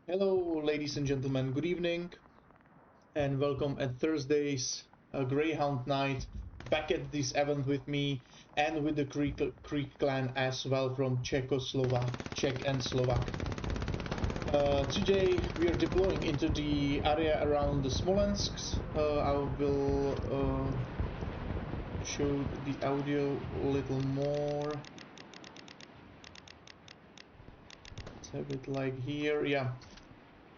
Hello, ladies and gentlemen, good evening, and welcome at Thursday's Greyhound night. Back at this event with me and with the Creek clan as well from Czech and Slovak. Today we are deploying into the area around the Smolensk. I will show the audio a little more. Let's have it like here, yeah.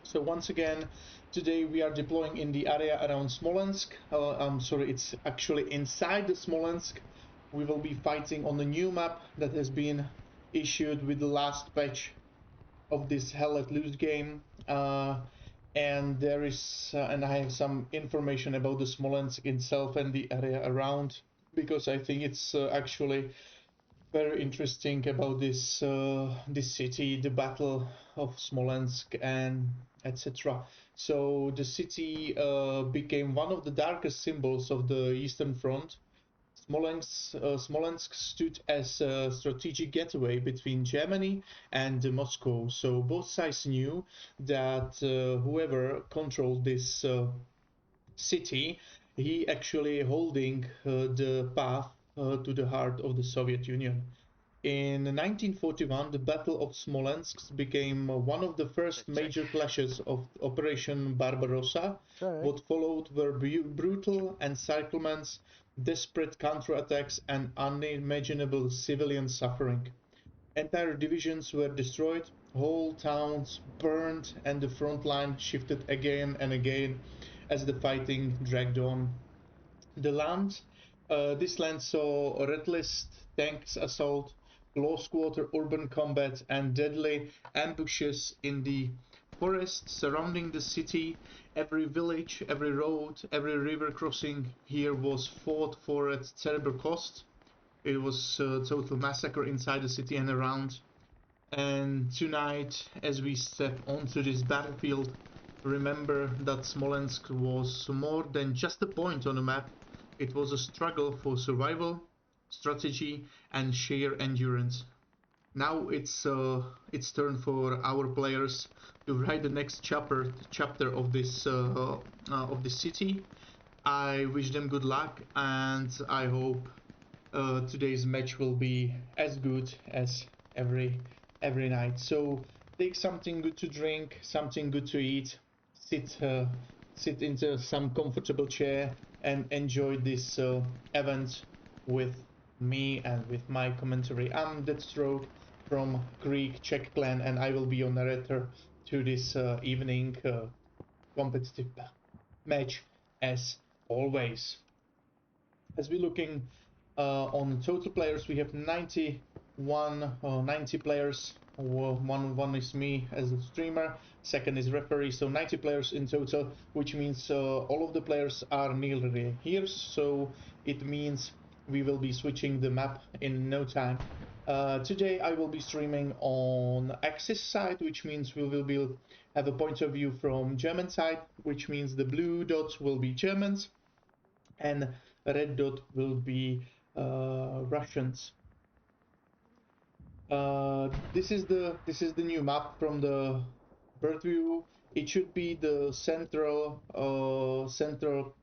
So once again, today we are deploying in the area around Smolensk. Sorry, it's actually inside the Smolensk. We will be fighting on the new map that has been issued with the last patch of this Hell Let Loose game. And there is, and I have some information about the Smolensk itself and the area around, because I think it's actually very interesting about this city, the Battle of Smolensk, and etc. So the city became one of the darkest symbols of the Eastern Front. Smolensk stood as a strategic gateway between Germany and Moscow. So both sides knew that whoever controlled this city, he actually holding the path to the heart of the Soviet Union. In 1941, the Battle of Smolensk became one of the first major clashes of Operation Barbarossa. What followed were brutal encirclements, desperate counterattacks, and unimaginable civilian suffering. Entire divisions were destroyed, whole towns burned, and the front line shifted again and again as the fighting dragged on. This land saw relentless tanks assault, close quarter urban combat, and deadly ambushes in the forest surrounding the city. Every village, every road, every river crossing here was fought for at terrible cost. It was a total massacre inside the city and around. And tonight, as we step onto this battlefield, remember that Smolensk was more than just a point on a map. It was a struggle for survival, strategy, and sheer endurance. Now it's turn for our players to write the next chapter of this city, I wish them good luck, and I hope today's match will be as good as every night. So take something good to drink, something good to eat, sit into some comfortable chair, and enjoy this event with me and with my commentary. I'm Deathstroke from Greek Czech clan, and I will be your narrator to this evening competitive match as always. As we're looking on total players, we have 90 players. One is me as a streamer, second is referee, so 90 players in total, which means all of the players are nearly here, so it means we will be switching the map in no time. Today I will be streaming on Axis side, which means we will have a point of view from German side, which means the blue dots will be Germans and red dot will be Russians. This is the new map from the bird view. It should be the central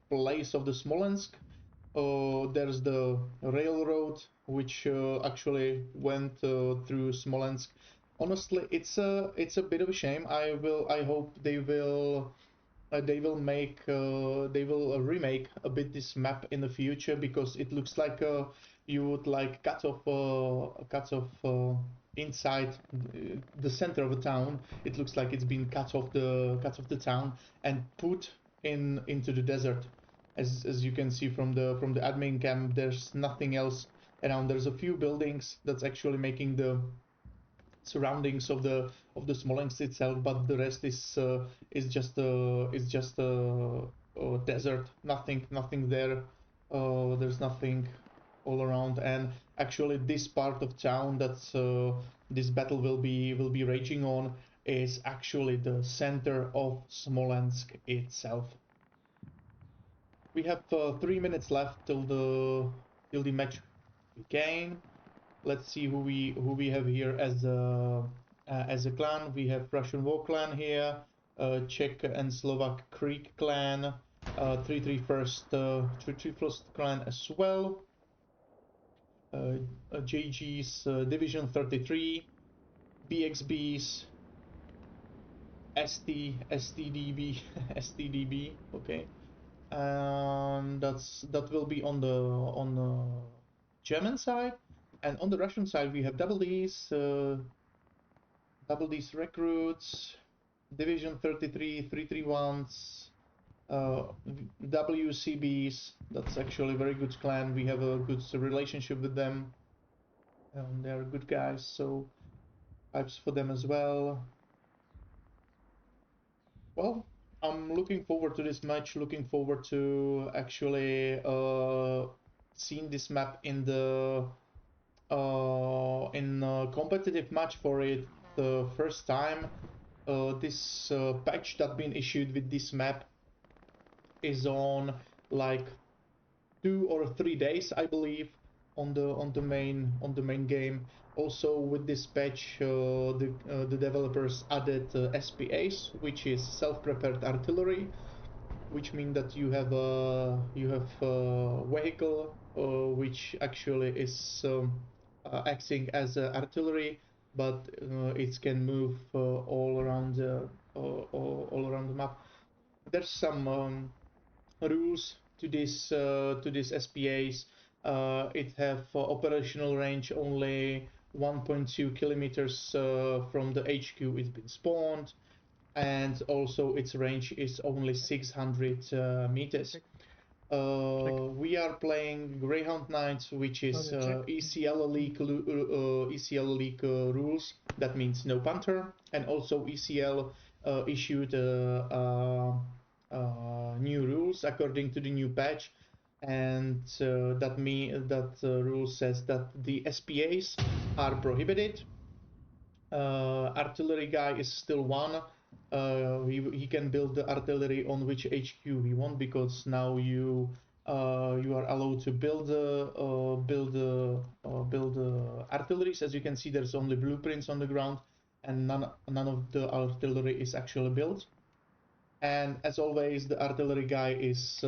place of the Smolensk. There's the railroad which actually went through Smolensk. Honestly, it's a bit of a shame. I hope they will remake a bit this map in the future, because it looks like you would like cut off inside the center of a town. It looks like it's been cut off the town and put into the desert. As you can see from the admin cam, there's nothing else around. There's a few buildings that's actually making the surroundings of the Smolensk itself, but the rest is just a desert. Nothing there. There's nothing all around, and actually this part of town that's this battle will be raging on is actually the center of Smolensk itself. We have 3 minutes left till the match begin. Let's see who we have here as a clan. We have Russian War clan here, Czech and Slovak Creek clan, 331st clan as well, JG's Division 33, BXB's STDB, STDB. Okay, and that will be on the German side. And on the Russian side, we have double D's recruits, Division 33, 331s, WCBs. That's actually a very good clan. We have a good relationship with them. They're good guys, so hypes for them as well. Well, I'm looking forward to this match. Looking forward to actually seeing this map in a competitive match for it the first time. This patch that been issued with this map is on like 2 or 3 days, I believe, on the main game. Also, with this patch, the developers added SPAs, which is self-prepared artillery, which means that you have a vehicle which actually is acting as artillery, but it can move all around the map. There's some rules to this SPAs. It have operational range only 1.2 kilometers from the HQ it's been spawned, and also its range is only 600 meters. We are playing Greyhound Knights, which is ECL League rules. That means no punter, and also ECL issued new rules according to the new patch, and that rule says that the SPAs are prohibited. Artillery guy is still one. He can build the artillery on which HQ he want, because now you are allowed to build artilleries. As you can see, there's only blueprints on the ground, and none of the artillery is actually built. And as always, the artillery guy is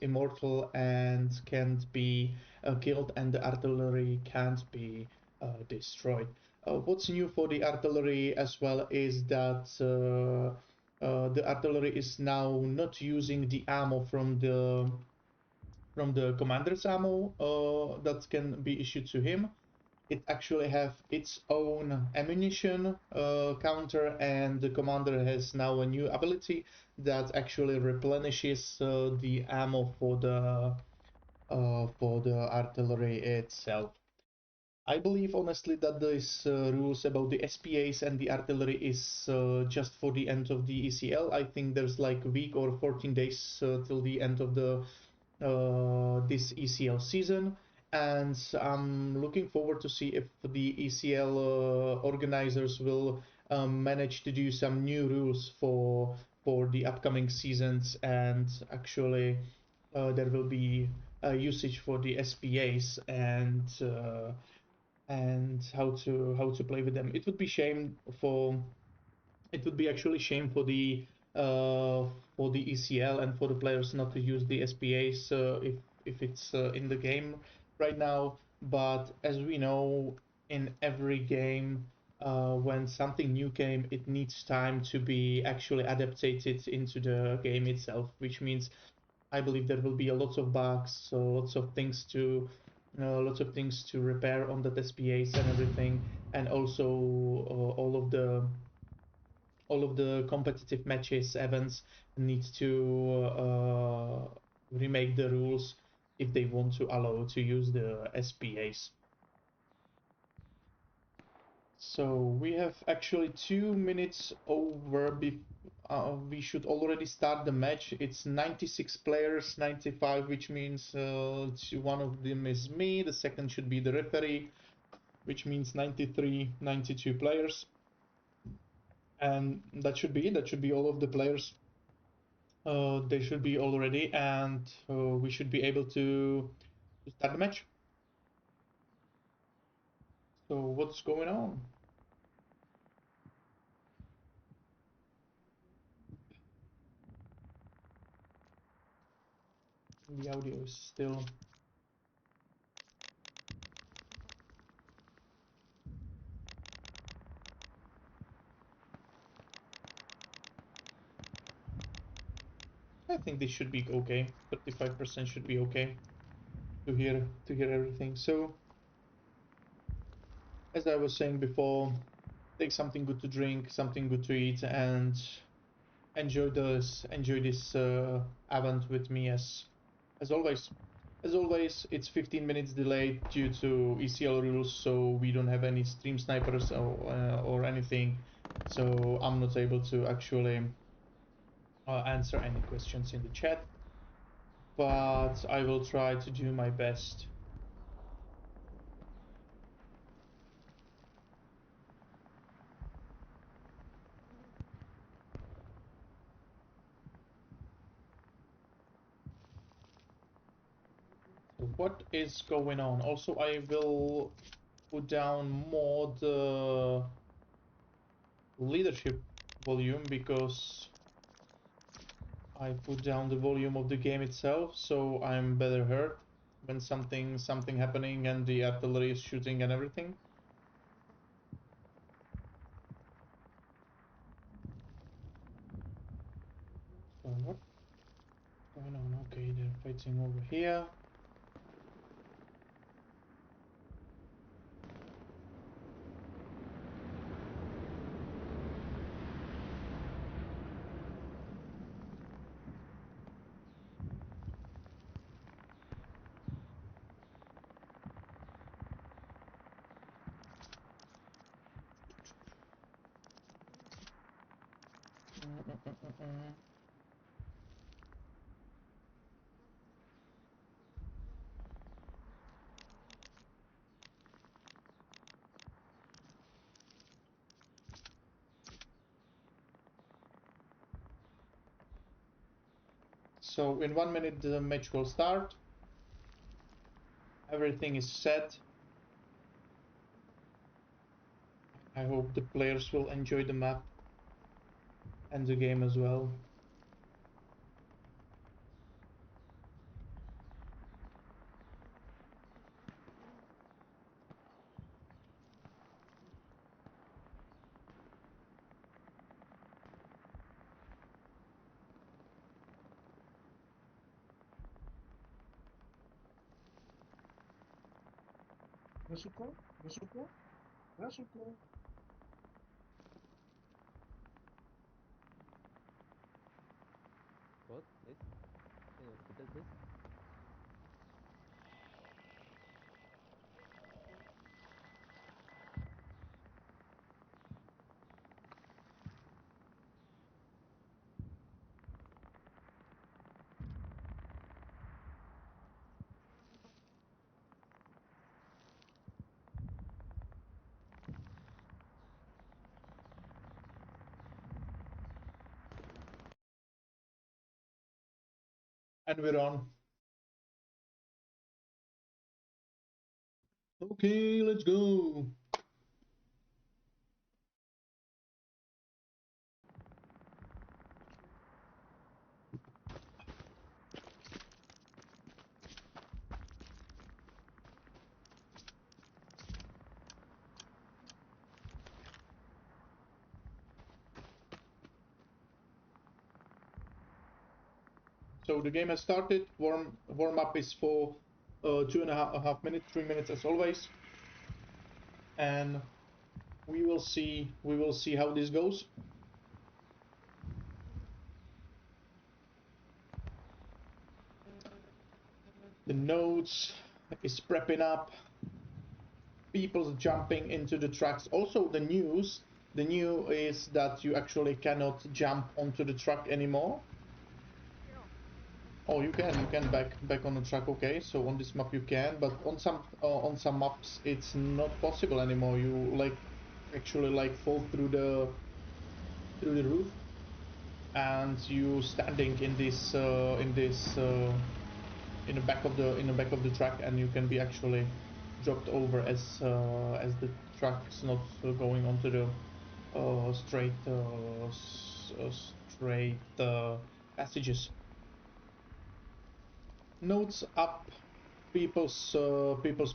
immortal and can't be killed, and the artillery can't be destroyed. What's new for the artillery as well is that the artillery is now not using the ammo from the commander's ammo that can be issued to him. It actually have its own ammunition counter, and the commander has now a new ability that actually replenishes the ammo for the artillery itself. I believe honestly that this rules about the SPAs and the artillery is just for the end of the ECL. I think there's like a week or 14 days till the end of the this ECL season, and I'm looking forward to see if the ECL organizers will manage to do some new rules for the upcoming seasons, and actually there will be usage for the SPAs and how to play with them. It would be shame for it would be actually shame uh, for the ECL and for the players not to use the SPAs if it's in the game right now. But as we know, in every game, when something new came, it needs time to be actually adapted into the game itself, which means I believe there will be a lot of bugs, so lots of things to repair on the SPAs and everything, and also all of the competitive matches, events need to remake the rules if they want to allow to use the SPAs. So we have actually 2 minutes over. We should already start the match. It's 96 players, 95, which means one of them is me. The second should be the referee, which means 93, 92 players. And that should be it. That should be all of the players. They should be all ready, and we should be able to start the match. So what's going on? The audio is still. I think this should be okay. 35% should be okay to hear everything. So as I was saying before, take something good to drink, something good to eat, and enjoy this event with me as always. As always, it's 15 minutes delayed due to ECL rules, so we don't have any stream snipers or anything. So I'm not able to actually answer any questions in the chat, but I will try to do my best. So what is going on? Also, I will put down more the leadership volume because I put down the volume of the game itself, so I'm better heard when something happening and the artillery is shooting and everything. So what's going on? Okay, they're fighting over here. So in 1 minute the match will start. Everything is set. I hope the players will enjoy the map and the game as well. What? This? Can you repeat that, please? And we're on. Okay, let's go. So the game has started. Warm up is for 2.5 minutes, 3 minutes as always, and we will see how this goes. The nodes is prepping up. People's jumping into the tracks. Also, the new is that you actually cannot jump onto the truck anymore. Oh, you can back on the track. Okay, so on this map you can, but on some maps it's not possible anymore. You like actually like fall through the roof, and you standing in the back of the truck, and you can be actually dropped over as the truck's not going onto the straight passages. Notes up, people's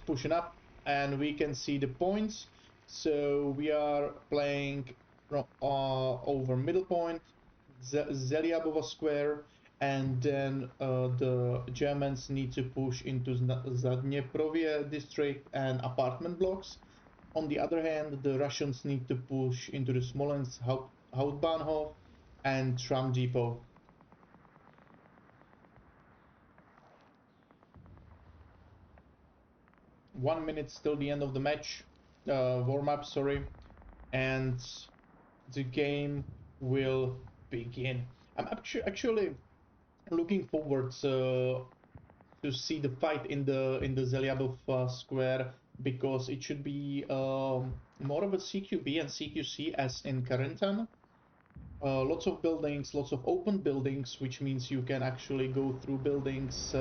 pushing up, and we can see the points. So we are playing from over middle point, Zeliabova square, and then the Germans need to push into Zadneprovie district and apartment blocks. On the other hand, the Russians need to push into the Smolensk Hauptbahnhof and tram depot. 1 minute till the end of the match, warm up, sorry, and the game will begin. I'm actually looking forward to see the fight in the Zelyabov square, because it should be more of a CQB and CQC as in Carentan. Lots of buildings, lots of open buildings, which means you can actually go through buildings,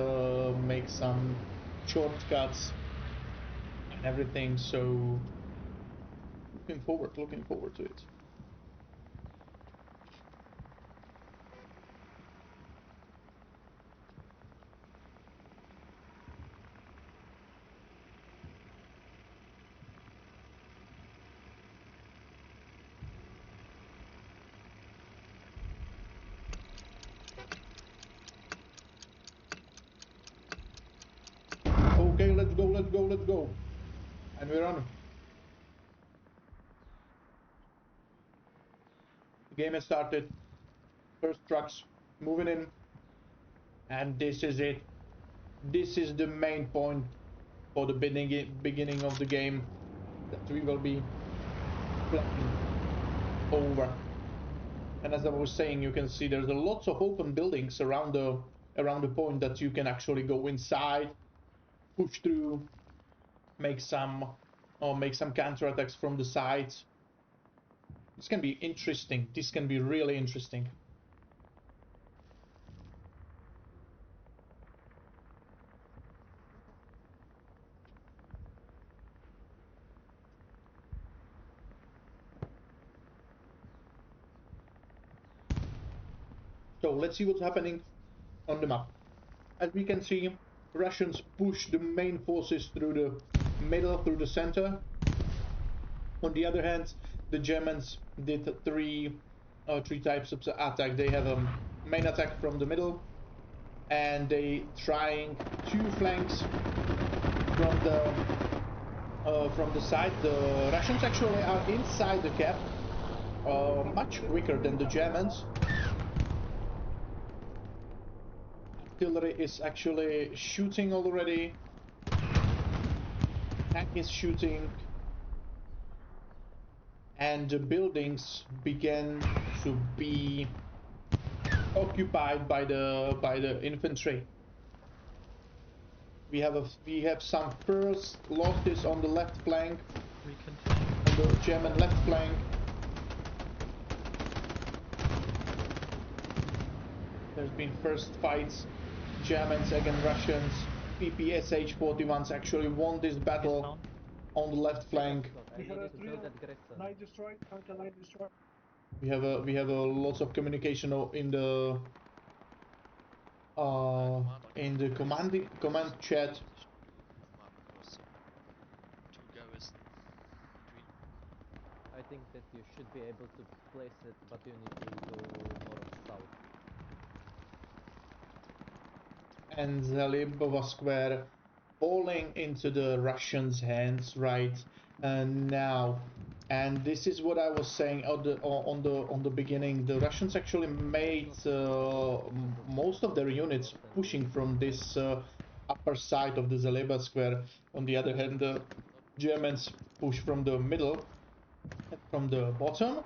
make some shortcuts and everything. So looking forward to it. Okay, let's go, let's go, let's go. And we're on. The game has started. First trucks moving in. And this is it. This is the main point for the beginning of the game that we will be playing over. And as I was saying, you can see there's a lots of open buildings around the point that you can actually go inside, push through, make some counterattacks from the sides. This can be interesting. This can be really interesting. So let's see what's happening on the map. As we can see, Russians push the main forces through the middle, through the center. On the other hand, the Germans did three types of attack. They have a main attack from the middle, and they trying two flanks from the from the side. The Russians actually are inside the cap, much quicker than the Germans. Artillery is actually shooting already. Tank is shooting. And the buildings began to be occupied by the infantry. We have some first losses on the left flank, on the German left flank. There's been first fights, Germans against Russians. PPSH-41s actually won this battle on the left flank. I needed to build that garrison. Line destroyed, counter line destroyed. We have a lots of communication in the command chat. I think that you should be able to place it, but you need to go north-south. And Zalibova Square falling into the Russians' hands right now. And this is what I was saying on the beginning. The Russians actually made most of their units pushing from this upper side of the Zalibova Square. On the other hand, the Germans push from the middle, from the bottom,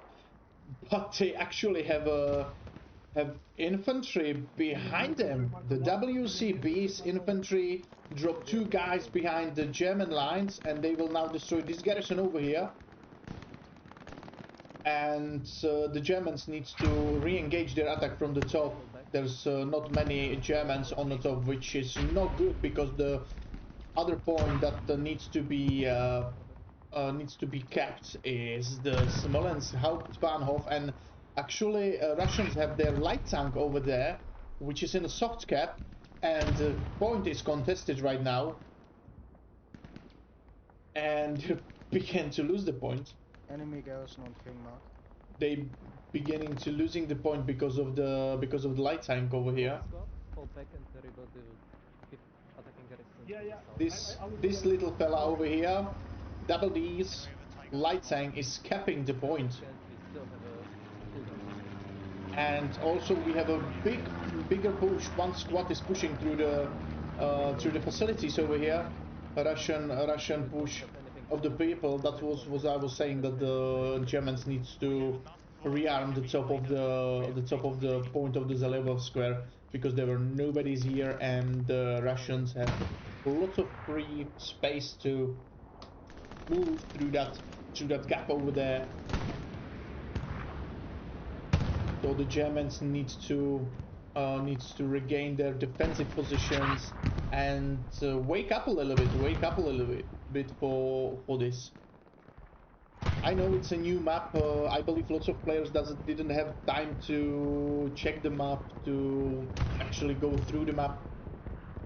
but they actually have infantry behind them. The WCB's infantry dropped 2 guys behind the German lines, and they will now destroy this garrison over here. And the Germans need to re-engage their attack from the top. There's not many Germans on the top, which is not good, because the other point that needs to be kept is the Smolensk Hauptbahnhof, and actually Russians have their light tank over there, which is in a soft cap, and the point is contested right now, and begin to lose the point. Enemy garrison on King Mark. They beginning to losing the point because of the light tank over here. Fall back and rebuild the attacking garrison. Yeah. This little fella over here, Double D's light tank, is capping the point. We still have a full garrison. And also we have a bigger push. One squad is pushing through the facilities over here. A Russian push of the people. That was I was saying, that the Germans needs to rearm the top of the point of the Zalibov Square, because there were nobody's here, and the Russians have lots of free space to move through that gap over there. So the Germans needs to regain their defensive positions and wake up a little bit for this. I know it's a new map. I believe lots of players didn't have time to check the map, to actually go through the map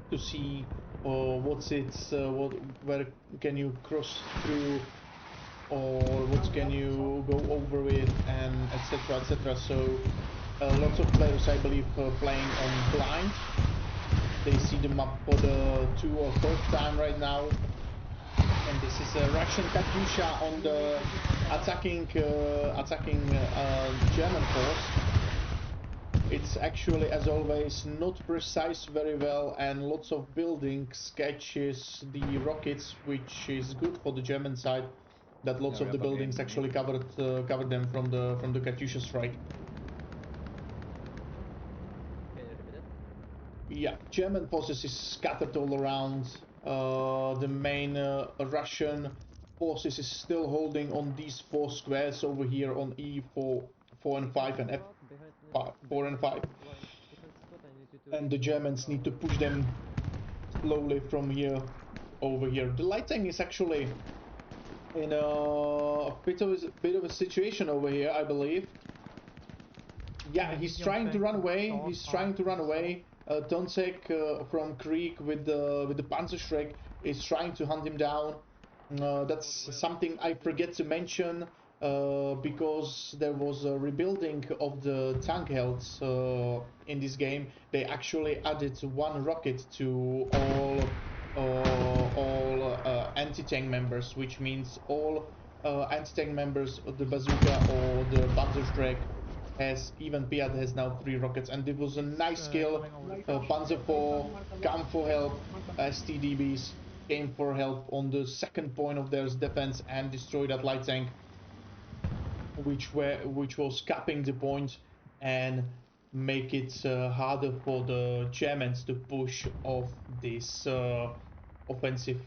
to see where can you cross through, or what can you go over with, and etc, etc. So lots of players, I believe, playing on blind. They see the map for the 2 or 3rd time right now. And this is a Russian Katyusha on the attacking German force. It's actually, as always, not precise very well, and lots of buildings catches the rockets, which is good for the German side. That lots of the buildings actually covered them from the Katyusha strike. Yeah, German forces is scattered all around. The main Russian forces is still holding on these 4 squares over here on E4, 4 and 5, and F5, 4 and 5. And the Germans need to push them slowly from here over here. The light tank is actually in a bit of a situation over here, I believe. Yeah, he's trying to run away. Tonsek from Krieg with the Panzerschreck is trying to hunt him down. That's something I forget to mention, because there was a rebuilding of the tank health in this game. They actually added 1 rocket to all anti-tank members, which means all anti-tank members of the bazooka or the Panzerschreck has, even Piat has now 3 rockets, and it was a nice kill. Panzer IV come for help as TDBs came for help on the second point of their defense and destroyed that light tank, which was capping the point and make it harder for the Germans to push off this offensive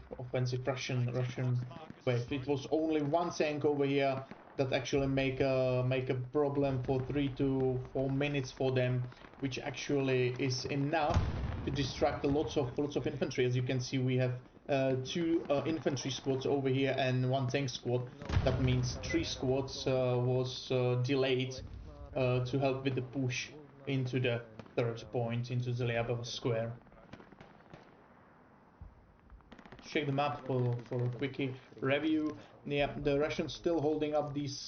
Russian wave. It was only one tank over here that actually make a problem for 3 to 4 minutes for them, which actually is enough to distract lots of infantry. As you can see, we have 2 infantry squads over here and 1 tank squad. That means 3 squads was delayed to help with the push into the third point, into the Lyabava square. Check the map for a quickie review. Yeah, the Russians still holding up this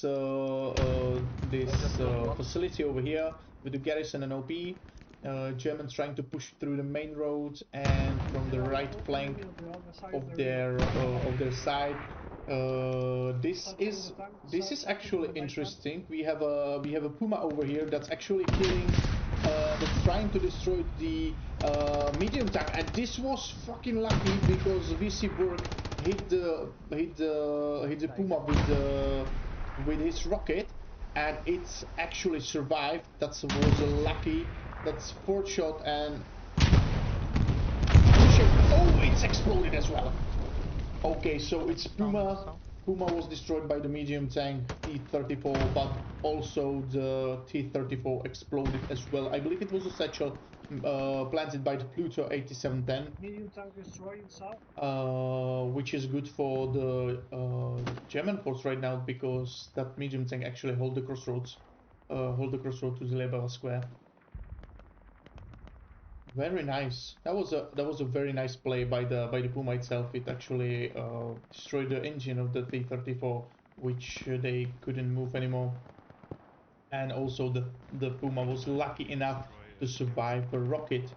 facility over here with the garrison and OP. Germans trying to push through the main road and from the right flank of their side. This is actually interesting. We have a Puma over here that's actually killing. That's trying to destroy the medium tank, and this was fucking lucky because VC Burg hit the Puma with his rocket, and it's actually survived. That was a lucky. That's 4th shot, and oh, it's exploded as well. Okay, so it's Puma. Puma was destroyed by the medium tank T-34, but also the T-34 exploded as well. I believe it was a satchel planted by the Pluto 8710. Medium tank destroyed south. Which is good for the German force right now, because that medium tank actually hold the crossroads to the Lyabava square. Very nice. That was a very nice play by the Puma itself. It actually destroyed the engine of the T-34, which they couldn't move anymore. And also the Puma was lucky enough to survive a rocket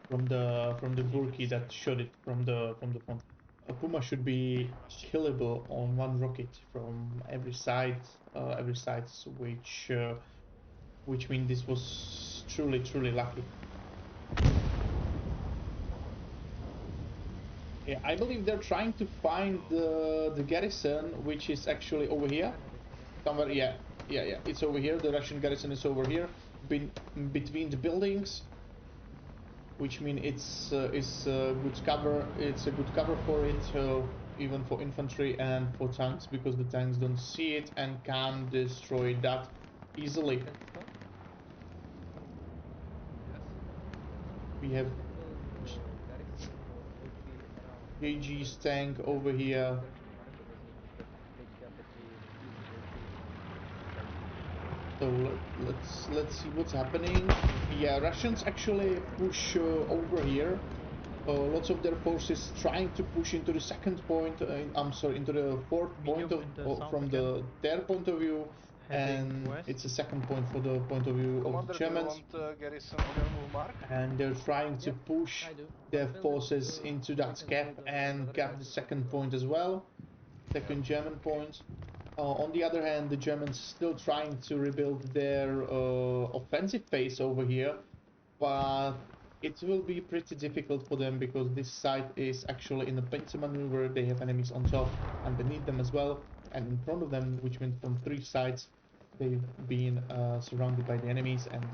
from the Burki that shot it from the front. A Puma should be killable on 1 rocket from every side, which means this was truly lucky. Yeah, I believe they're trying to find the garrison, which is actually over here. Somewhere, yeah, it's over here. The Russian garrison is over here, between the buildings, which means it's good cover. It's a good cover for it, even for infantry and for tanks, because the tanks don't see it and can destroy that easily. We have KG's tank over here. So let's see what's happening. Yeah, Russians actually push over here. Lots of their forces trying to push into the second point. I'm sorry, into the 4th point from their point of view, and it's a second point for the point of view of the Germans. And they're trying to push their forces into that gap and cap the second point as well, second German point. On the other hand, the Germans still trying to rebuild their offensive phase over here, but it will be pretty difficult for them because this site is actually in a pincer maneuver. They have enemies on top and beneath them as well, and in front of them, which means from 3 sides they've been surrounded by the enemies, and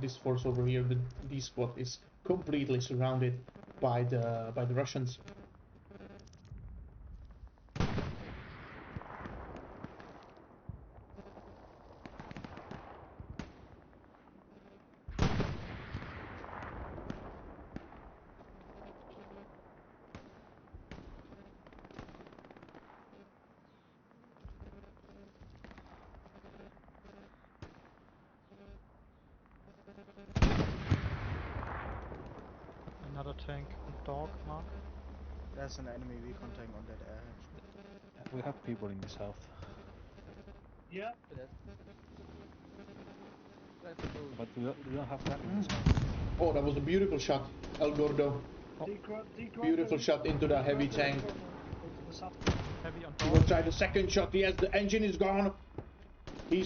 this force over here, the D squad, is completely surrounded by the Russians. Another tank and dog, Mark. There's an enemy recon tank on that airhead. We have people in the south. Yeah. But we don't have gun in the south. Oh, that was a beautiful shot, El Gordo. Oh. Beautiful shot into the heavy tank. He will try the second shot. Yes, the engine is gone. He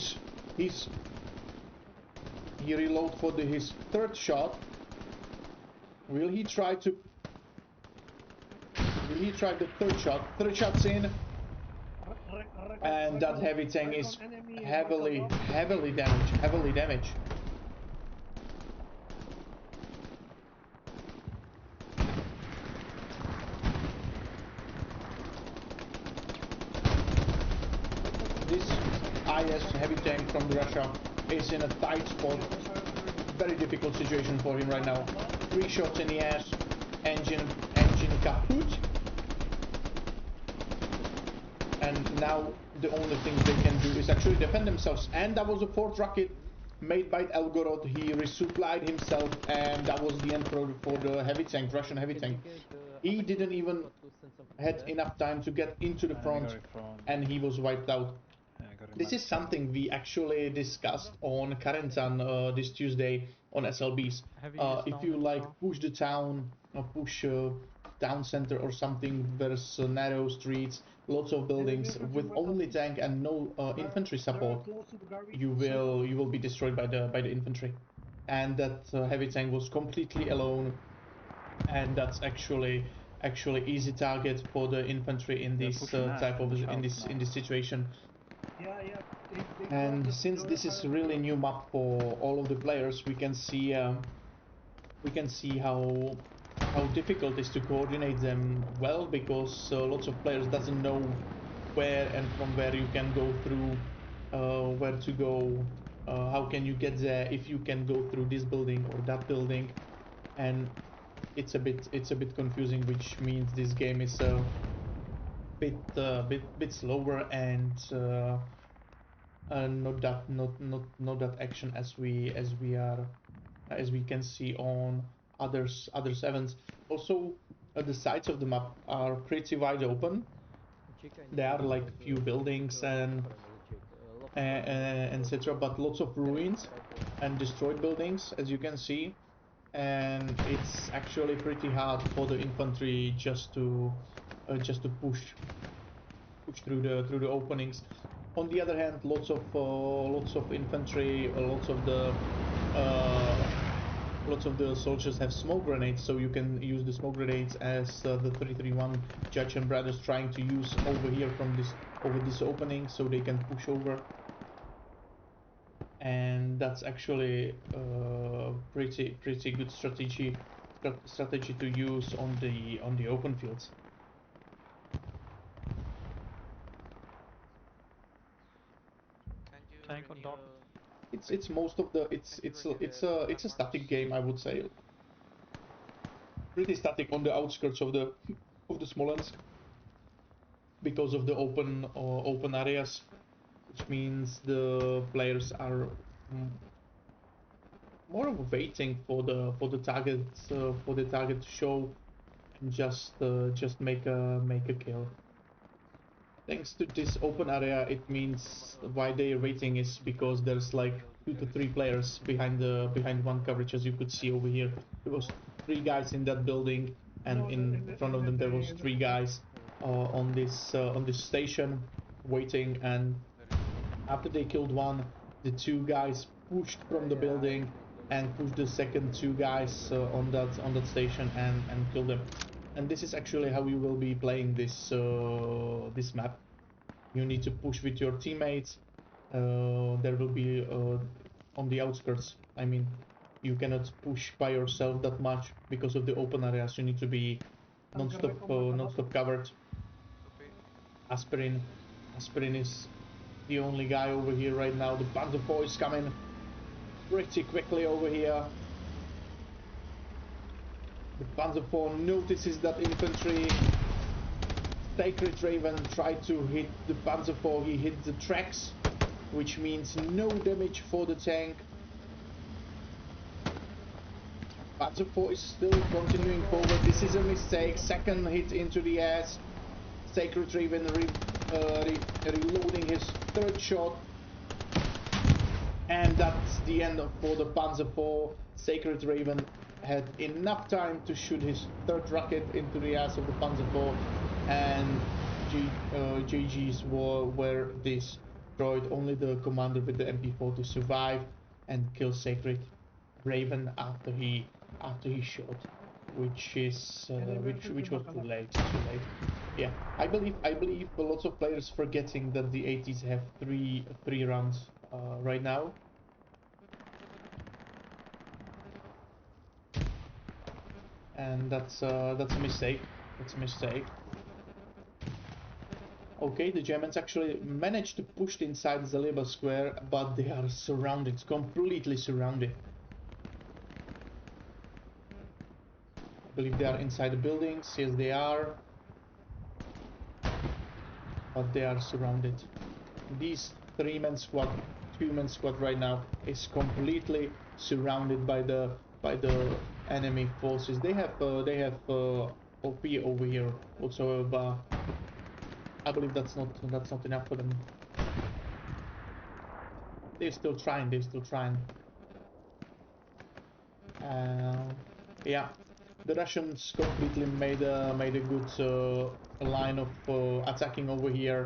reload for his third shot. Will he try the third shot? Third shot's in. And that heavy tank is heavily damaged. This IS heavy tank from Russia is in a tight spot. Very difficult situation for him right now. 3 shots in the ass, engine kaput. And now the only thing they can do is actually defend themselves. And that was a 4th rocket made by Elgorod. He resupplied himself, and that was the end for the heavy tank, Russian heavy tank. He didn't even had enough time to get into the front, and he was wiped out. This is something we actually discussed on Karentan this Tuesday on SLBs. If you like push the town, or push town center or something, there's narrow streets, lots of buildings with only tank and no infantry support, you will be destroyed by the infantry. And that heavy tank was completely alone, and that's actually easy target for the infantry in this type of in this situation. And since this is a really new map for all of the players, we can see how difficult it is to coordinate them well, because lots of players doesn't know where and from where you can go through, where to go, how can you get there, if you can go through this building or that building, and it's a bit confusing, which means this game is a bit slower and not that action as we can see on others events. Also, the sides of the map are pretty wide open. There are like few buildings and etc., but lots of ruins and destroyed buildings, as you can see, and it's actually pretty hard for the infantry just to push through the openings. On the other hand, lots of infantry, lots of the soldiers have smoke grenades, so you can use the smoke grenades as the 331 Judge and Brothers trying to use over here from this opening, so they can push over. And that's actually pretty good strategy to use on the open fields. Tank on top. It's most of the it's a static game, I would say. Pretty static on the outskirts of the Smolensk because of the open areas, which means the players are more of waiting for the target to show and just make a kill. Thanks to this open area, it means why they're waiting is because there's like 2 to 3 players behind one coverage, as you could see over here. There was 3 guys in that building, and in front of them there was 3 guys on this station waiting. And after they killed one, the 2 guys pushed from the building and pushed the second 2 guys on that station and killed them. And this is actually how you will be playing this this map. You need to push with your teammates. There will be on the outskirts. I mean, you cannot push by yourself that much because of the open areas. You need to be non-stop covered. Aspirin is the only guy over here right now. The Panzer IV is coming pretty quickly over here. The Panzer IV notices that infantry. Sacred Raven tried to hit the Panzer IV. He hit the tracks, which means no damage for the tank. Panzer IV is still continuing forward. This is a mistake. Second hit into the ass. Sacred Raven reloading his third shot. And that's the end for the Panzer IV. Sacred Raven had enough time to shoot his third rocket into the ass of the Panzer IV, and JGs were destroyed. Only the commander with the MP4 to survive and kill Sacred Raven after he shot, which is which was too late. Too late. Yeah, I believe lots of players forgetting that the 80s have three rounds right now. And that's a mistake. That's a mistake. Okay, the Germans actually managed to push inside Zaliba Square, but they are surrounded, completely surrounded. I believe they are inside the buildings. Yes, they are. But they are surrounded. These 3-man squad, 2-man squad right now is completely surrounded by the enemy forces. They have OP over here whatsoever, but I believe that's not enough for them. They're still trying. They're still trying. Yeah, the Russians completely made a good line of attacking over here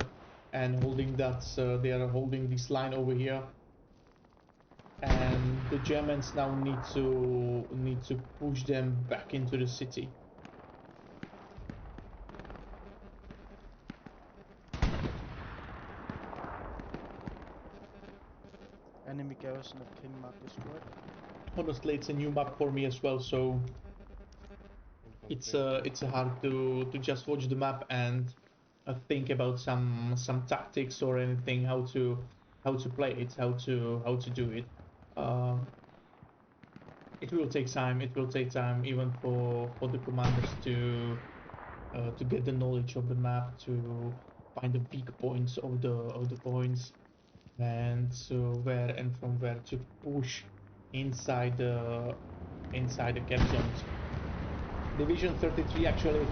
and holding that. They are holding this line over here, and the Germans now need to push them back into the city. Enemy garrison at King Mark destroyed. Honestly, it's a new map for me as well, so it's hard to just watch the map and think about some tactics or anything, how to play it, how to do it. It will take time. It will take time even for the commanders to get the knowledge of the map, to find the weak points of the points, and so where and from where to push inside the cap zones. Division 33 actually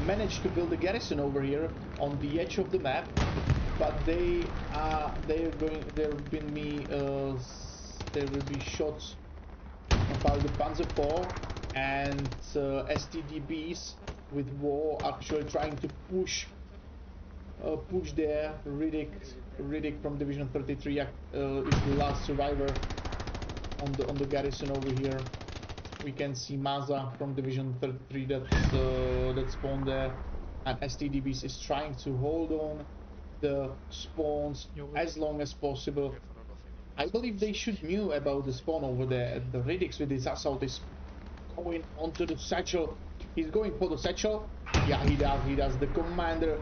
managed to build a garrison over here on the edge of the map, but they will be shot by the Panzer IV and STDBs with war actually trying to push there. Riddick from Division 33 is the last survivor on the garrison over here. We can see Maza from Division 33 that spawned there, and STDBs is trying to hold on the spawns as long as possible. I believe they should knew about the spawn over there. The Riddicks with his assault is going onto the satchel. He's going for the satchel. Yeah, he does. The commander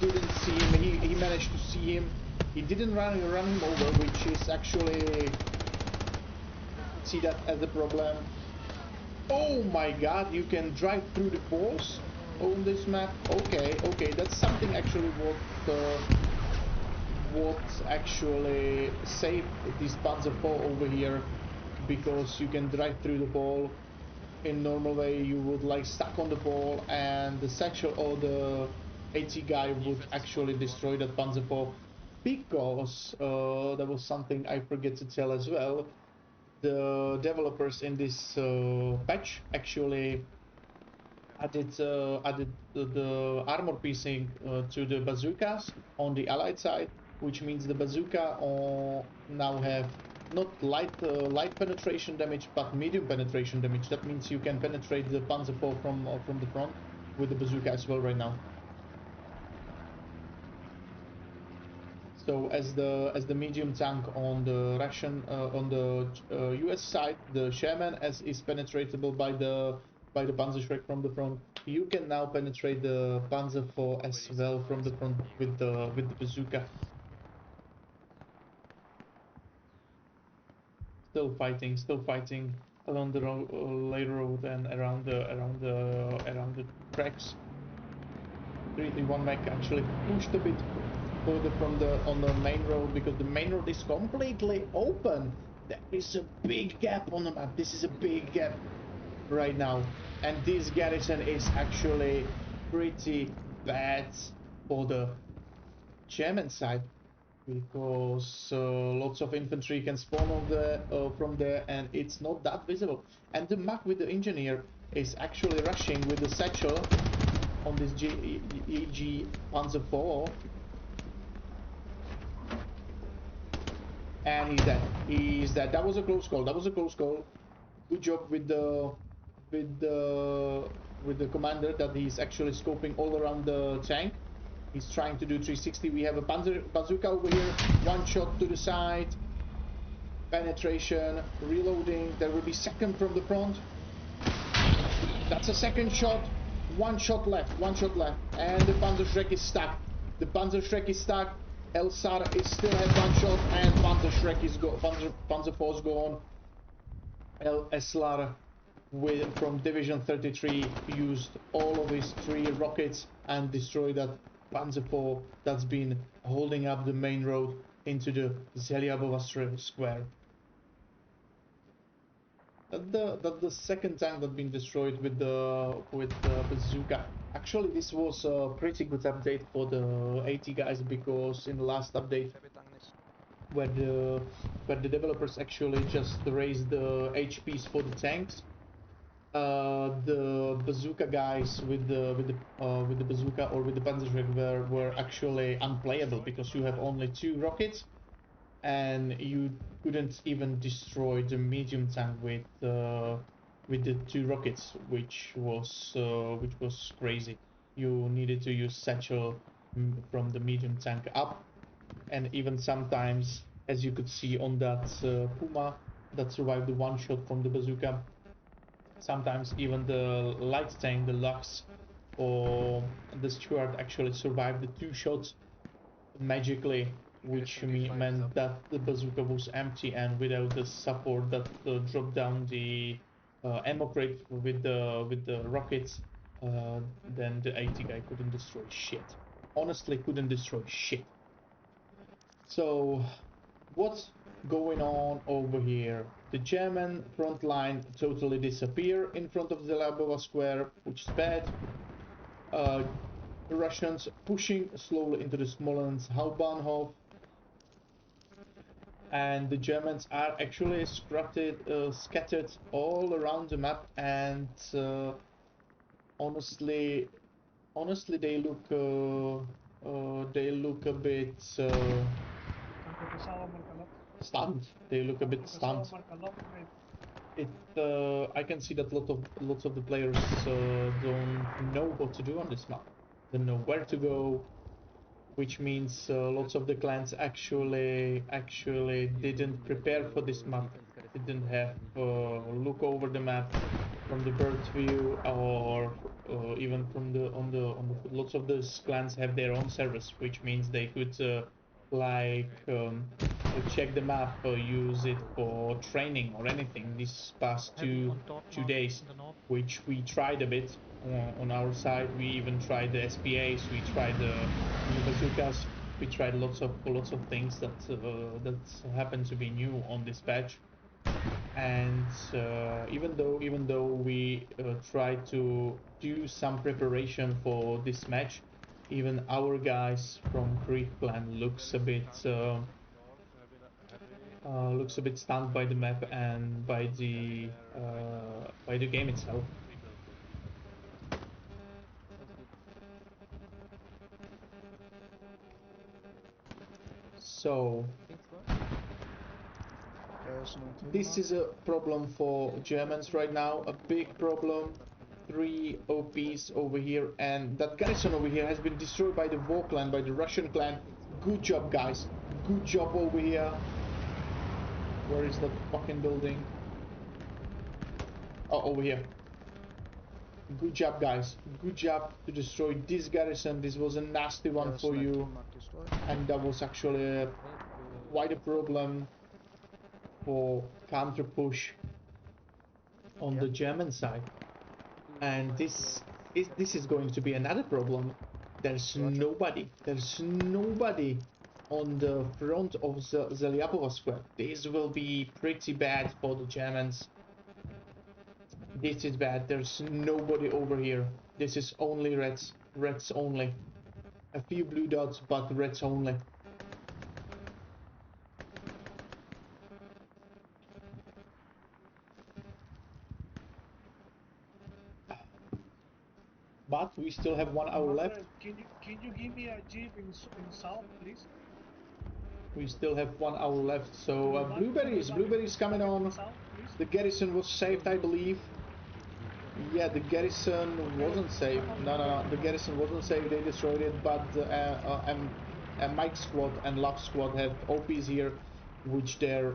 didn't see him. He managed to see him. He didn't run him over, which is actually see that as a problem. Oh my god, you can drive through the poles on this map. Okay, that's something actually what actually saved this Panzer IV over here, because you can drive through the pole. In normal way you would like stuck on the pole and the satchel or the AT guy would actually destroy that Panzer IV, because there was something I forget to tell as well. The developers in this patch actually added the armor piecing to the bazookas on the allied side, which means the bazooka now have not light penetration damage but medium penetration damage. That means you can penetrate the Panzer IV from the front with the bazooka as well right now. So as the medium tank on the Russian on the US side, the Sherman is penetratable by the Panzerschreck from the front. You can now penetrate the Panzer IV as well from the front with the bazooka. Still fighting along the road and around the tracks. 331 mech actually pushed a bit further on the main road, because the main road is completely open. There is a big gap on the map. This is a big gap right now, and this garrison is actually pretty bad for the German side, because lots of infantry can spawn from there, and it's not that visible. And the mech with the engineer is actually rushing with the satchel on this EG Panzer IV. And he's dead. He's dead. That was a close call. That was a close call. Good job with the commander that he's actually scoping all around the tank. He's trying to do 360. We have a bazooka over here. One shot to the side. Penetration. Reloading. There will be second from the front. That's a second shot. One shot left. One shot left. And the Panzerschreck is stuck. The Panzerschreck is stuck. Elsar is still has one shot, and Panzerschreck is Panzer IV is gone. Eslar from Division 33 used all of his 3 rockets and destroyed that Panzer IV that's been holding up the main road into the Zeliabova square. That's the second tank that's been destroyed with the bazooka. Actually, this was a pretty good update for the 80 guys, because in the last update, where the developers actually just raised the HPs for the tanks, the bazooka guys with the bazooka or with the Panzerschreck were actually unplayable, because you have only 2 rockets, and you couldn't even destroy the medium tank with the 2 rockets, which was crazy. You needed to use satchel from the medium tank up, and even sometimes, as you could see on that Puma that survived the 1 shot from the bazooka, sometimes even the light tank, the Lux or the Stuart, actually survived the 2 shots magically, which meant that the bazooka was empty, and without the support that dropped down the ammo crate with the rockets, then the 80 guy couldn't destroy shit. Honestly, couldn't destroy shit. So, what's going on over here? The German front line totally disappear in front of the Labova square, which is bad. The Russians pushing slowly into the Smolensk Hauptbahnhof, and the Germans are actually scattered all around the map, and honestly they look a bit stunned. They look a bit stunned. I can see that lots of the players don't know what to do on this map. Don't know where to go, which means lots of the clans actually didn't prepare for this map. Didn't have look over the map from the bird view, or even from the on the lots of these clans have their own servers, which means they could check the map or use it for training or anything these past two days, which we tried a bit on our side. We even tried the SPAs, we tried the new bazookas, we tried lots of things that happened to be new on this patch. And even though we tried to do some preparation for this match, even our guys from Creek clan looks a bit stunned by the map and by the game itself. So this is a problem for Germans right now, a big problem. 3 OPs over here, and that garrison over here has been destroyed by the War clan, by the Russian clan. Good job, guys. Good job over here. Where is that fucking building? Oh, over here. Good job, guys. Good job to destroy this garrison. This was a nasty one for you, and that was actually quite a problem for counter push on the German side. And this is going to be another problem. There's nobody on the front of the Zeliabova square. This will be pretty bad for the Germans. This is bad. There's nobody over here. This is only reds only. A few blue dots, but reds only. But We still have 1 hour left. Can you give me a jeep in south, please? We still have 1 hour left. So blueberries coming on. South, please. The garrison was saved, I believe. Yeah, the garrison wasn't saved. No. The garrison wasn't saved. They destroyed it, but Mike squad and Love squad have OPs here, which their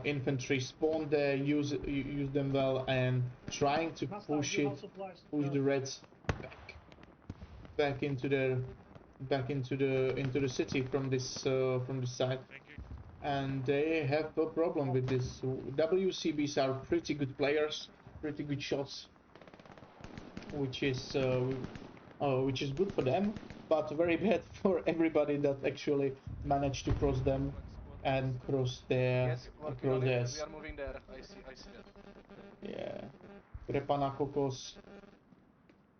infantry spawned there, use them well, and trying to push the Reds back into the city from this side. And they have a problem with this. WCBs are pretty good players, pretty good shots, which is good for them, but very bad for everybody that actually managed to cross them and cross their Yes, working on it. We are moving there. I see that. Yeah, Krepanakokos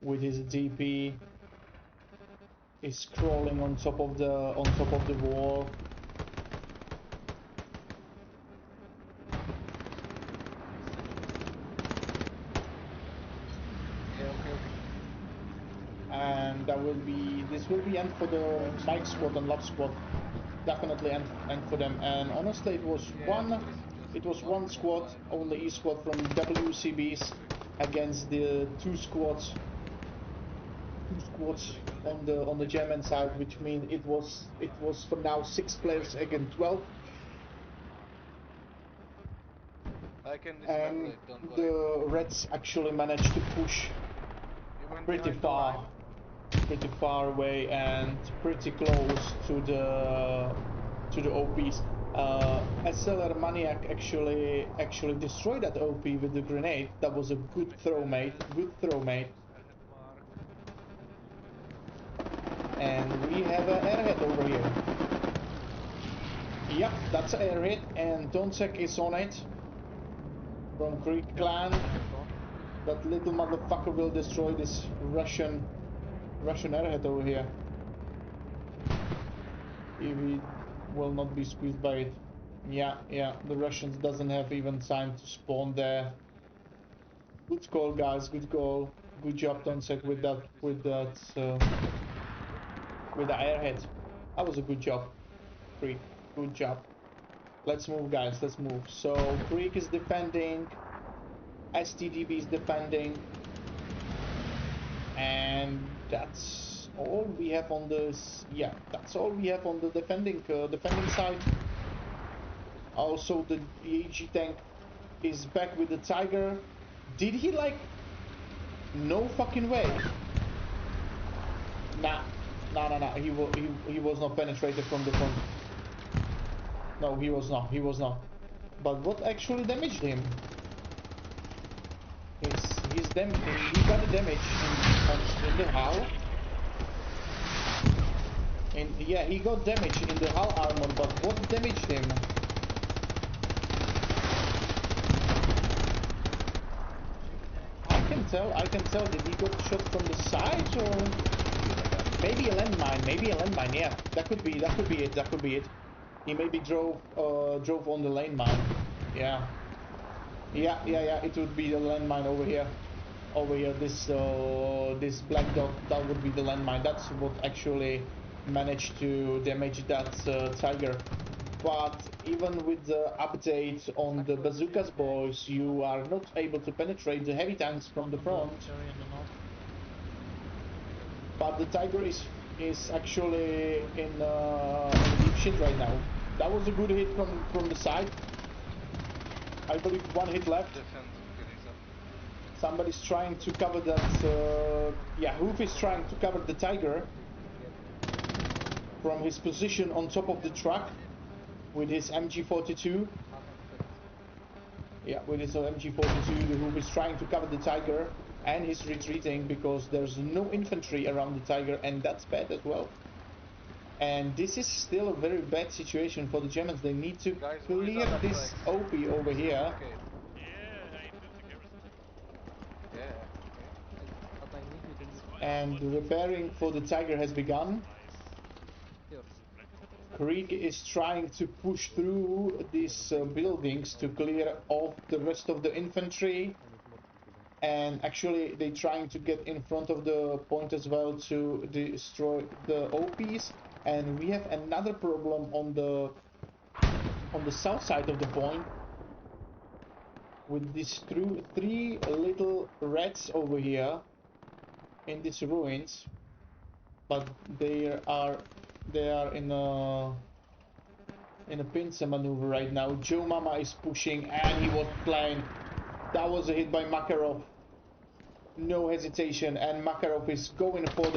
with his DP is crawling on top of the wall. And this will be end for the Mike squad and Love squad. Definitely end for them. And honestly, it was one squad, only E squad from WCBs against the two squads on the German side, which means it was for now 6 players against 12. I can And it, don't worry. the Reds actually managed to push pretty far away and pretty close to the OPs. SLR Maniac actually destroyed that OP with the grenade. That was a good throw, mate. And we have an airhead over here. Yep, that's an airhead, and Donsek is on it from Greek clan. That little motherfucker will destroy this Russian airhead over here. If he will not be squeezed by it. Yeah, the Russians doesn't have even time to spawn there. Good call, guys, good call. Good job, Donsek, with the airhead. That was a good job, Greek. Good job. Let's move, guys, let's move. So, Greek is defending. STDB is defending. And that's all we have on this. Yeah, that's all we have on the defending side. Also, the AG tank is back with the Tiger. Did he like? No fucking way. Nah. He was not penetrated from the front. No, he was not. But what actually damaged him? He got a damage in the hull. And yeah, he got damage in the hull armor, but what damaged him? I can tell. Did he got shot from the side or maybe a landmine? Yeah, that could be it. He maybe drove on the landmine. Yeah. It would be the landmine over here. This black dot, that would be the landmine. That's what actually managed to damage that Tiger. But even with the update on the bazookas, boys, you are not able to penetrate the heavy tanks from the front. But the Tiger is actually in deep shit right now. That was a good hit from the side. I believe 1 hit left. Somebody's trying to cover that. Yeah, Hoof is trying to cover the Tiger from his position on top of the truck with his MG42. Yeah, with his MG42, the Hoof is trying to cover the Tiger, and he's retreating because there's no infantry around the Tiger, and that's bad as well. And this is still a very bad situation for the Germans. They need to clear this OP over here. And the repairing for the Tiger has begun. Krieg is trying to push through these buildings to clear off the rest of the infantry. and actually they trying to get in front of the point as well to destroy the OPs. And we have another problem on the south side of the point with these three little rats over here in these ruins, but they are in a pincer maneuver right now. Joe Mama is pushing and he was flanked. That was a hit by Makarov. No hesitation, and Makarov is going for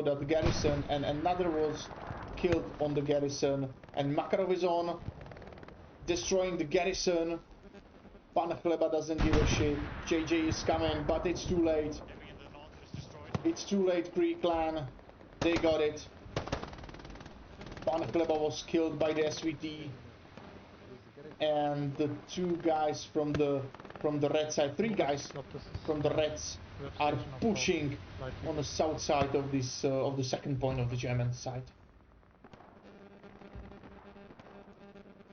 that garrison, and another was killed on the garrison, and Makarov is on destroying the garrison. Pan Chleba doesn't give a shit. JJ is coming, but it's too late. It's too late, Greek clan. They got it. Pan Chleba was killed by the SVT, and the two guys from the red side, three guys from the Reds are pushing on the south side of this of the second point of the German side.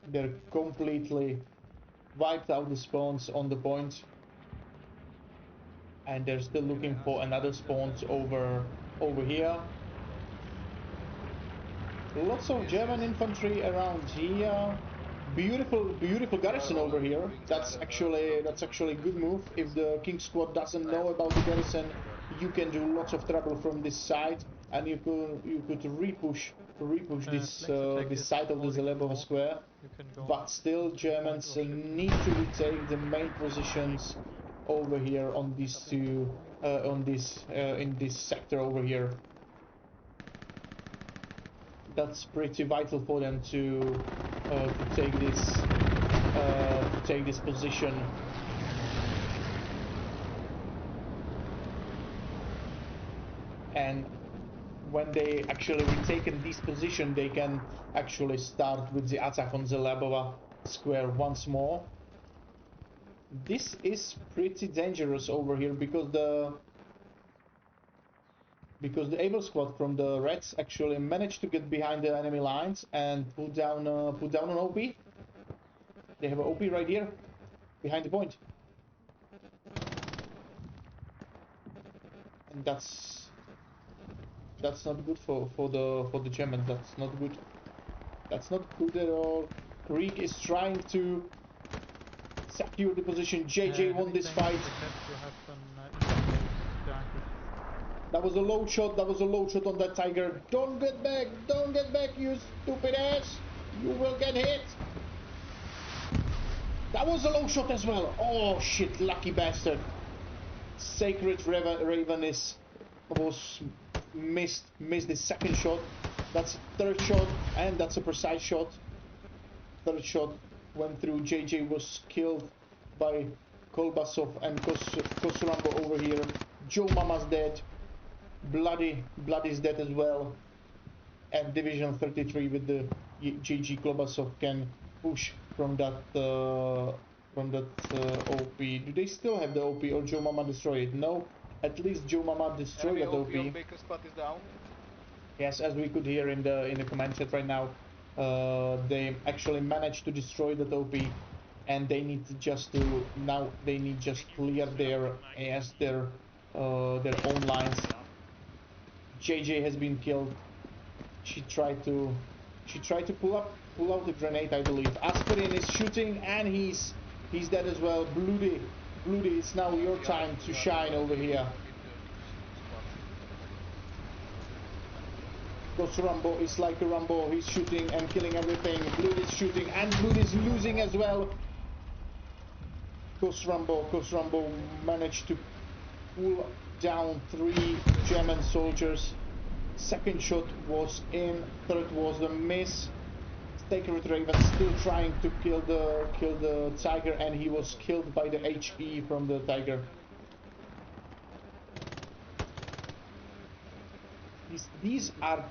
They're completely wiped out the spawns on the point, and they're still looking for another spawns over here. Lots of German infantry around here. Beautiful garrison over here. That's actually a good move. If the King Squad doesn't know about the garrison, you can do lots of trouble from this side, and you could repush this side of the Zelebova square. But still, Germans need to retake the main positions over here on these two in this sector over here. That's pretty vital for them to take this position. And when they actually retaken this position, they can actually start with the attack on the Zelebova square once more. This is pretty dangerous over here because the Able squad from the Reds actually managed to get behind the enemy lines and put down an OP. They have an OP right here behind the point, and that's not good for the Germans. That's not good. That's not good at all. Greek is trying to secure the position. JJ won this fight. That was a low shot. That was a low shot on that Tiger. Don't get back. Don't get back, you stupid ass. You will get hit. That was a low shot as well. Oh shit, lucky bastard. Sacred Raven was missed the second shot. That's third shot, and that's a precise shot. Third shot went through. JJ was killed by Kolbasov and Kosurambo over here. Joe Mama's dead. Bloody is dead as well. And Division 33 with the GG Kolbasov can push from that OP. Do they still have the OP, or Joe Mama destroyed it? No, at least Joe Mama destroyed that OP. Baker's spot is down. Yes, as we could hear in the command chat right now, they actually managed to destroy that OP, and they need just clear their own lines. JJ has been killed. She tried to pull out the grenade, I believe. Aspirin is shooting, and he's dead as well. Bloody, it's now your time to shine over here. Because Rambo is like a Rambo. He's shooting and killing everything. Blood is shooting, and Blood is losing as well. Because Rambo managed to pull down 3 German soldiers. Second shot was in, third was a miss. Sacred Raven still trying to kill the Tiger, and he was killed by the HE from the Tiger. These are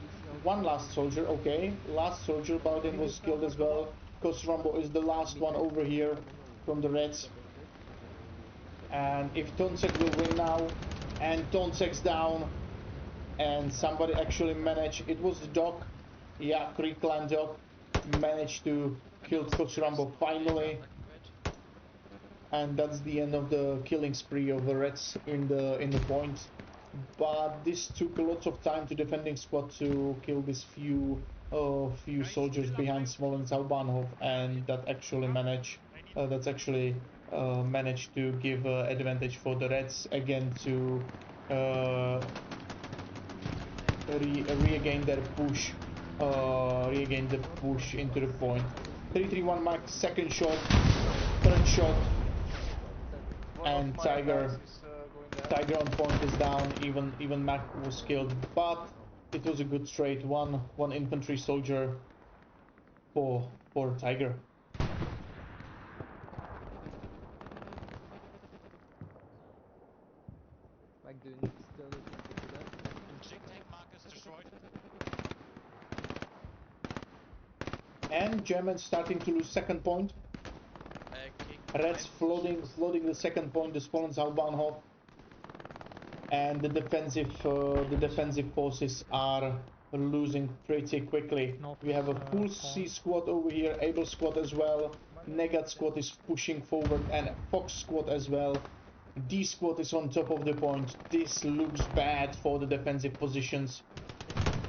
one last soldier, okay. Last soldier, Baldin was killed as well. Kosrambo is the last one over here from the Reds. And if Tonsek will win now, and Tonsek's down, and somebody actually managed, it was the dog, yeah, Creek Clan dog, managed to kill Kosrambo finally. and that's the end of the killing spree of the Reds in the point. But this took a lot of time to defending squad to kill these few soldiers behind Smolensk Albanov, and that actually managed to give advantage for the Reds again to regain their push, regain the push into the point. 331 Mike, second shot, third shot, and Tiger on point is down. Even Mac was killed, but it was a good trade. One infantry soldier for Tiger. Mike, do you need still need to do that? Tank markers destroyed. And Germans starting to lose second point. Reds flooding the second point, the Smolensk Albanov, and the defensive forces are losing pretty quickly. We have a full C squad over here, Able squad as well. Negat squad is pushing forward, and Fox squad as well. D squad is on top of the point. This looks bad for the defensive positions.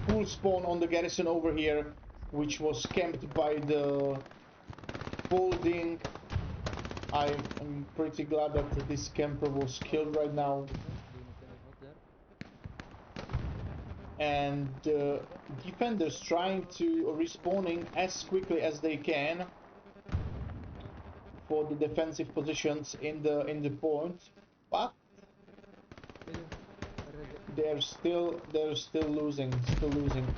Full spawn on the garrison over here, which was camped by the folding. I'm pretty glad that this camper was killed right now. And defenders trying to respawning as quickly as they can for the defensive positions in the point, but they're still losing,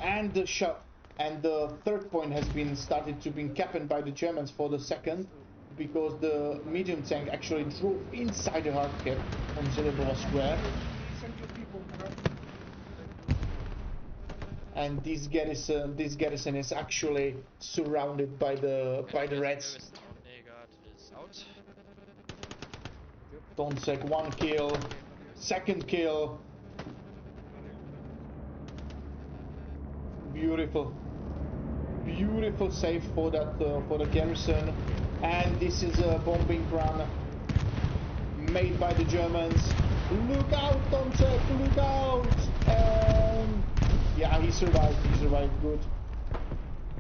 and the third point has been started to be capped by the Germans for the second, because the medium tank actually drove inside the hard cap on Zelibova Square. And this garrison is actually surrounded by the Reds. Tonsek, one kill, second kill. Beautiful save for the garrison. And this is a bombing run made by the Germans. Look out, Tonsek, look out! And yeah, he survived, good.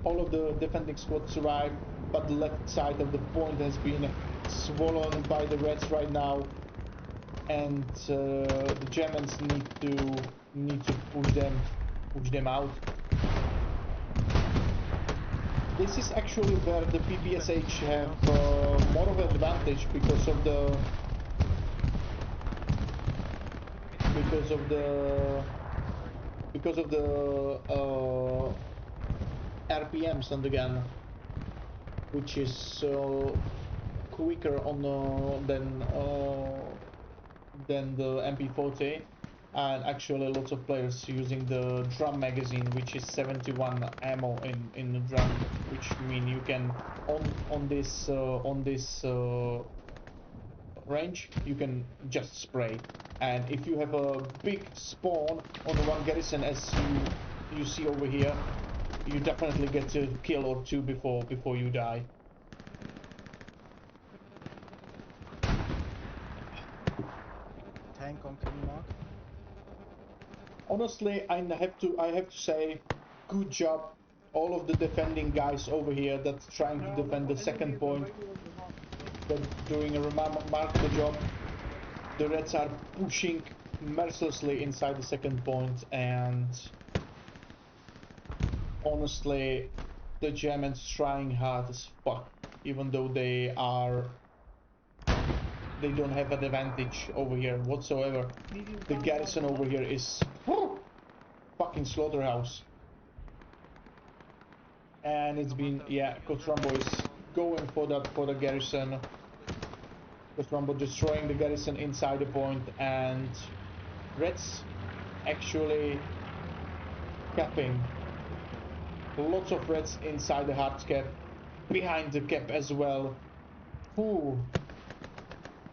All of the defending squad survived, but the left side of the point has been swollen by the Reds right now, and the Germans need to push them out. This is actually where the PPSH have more of an advantage because of the RPMs on the gun, which is quicker on than the MP40, and actually lots of players using the drum magazine, which is 71 ammo in the drum, which mean you can on this range you can just spray, and if you have a big spawn on the one garrison as you see over here, you definitely get a kill or two before you die. Tank on cannon mark. Honestly, I have to say, good job, all of the defending guys over here that's trying to defend the second point. They're doing a remarkable job. The Reds are pushing mercilessly inside the second point, and honestly, the Germans trying hard as fuck, even though they don't have an advantage over here whatsoever. The garrison over here is fucking slaughterhouse. And it's been, yeah, Kotrambo is going for the garrison. Kotrambo destroying the garrison inside the point, and Reds actually capping. Lots of Reds inside the hard cap, behind the cap as well. Ooh.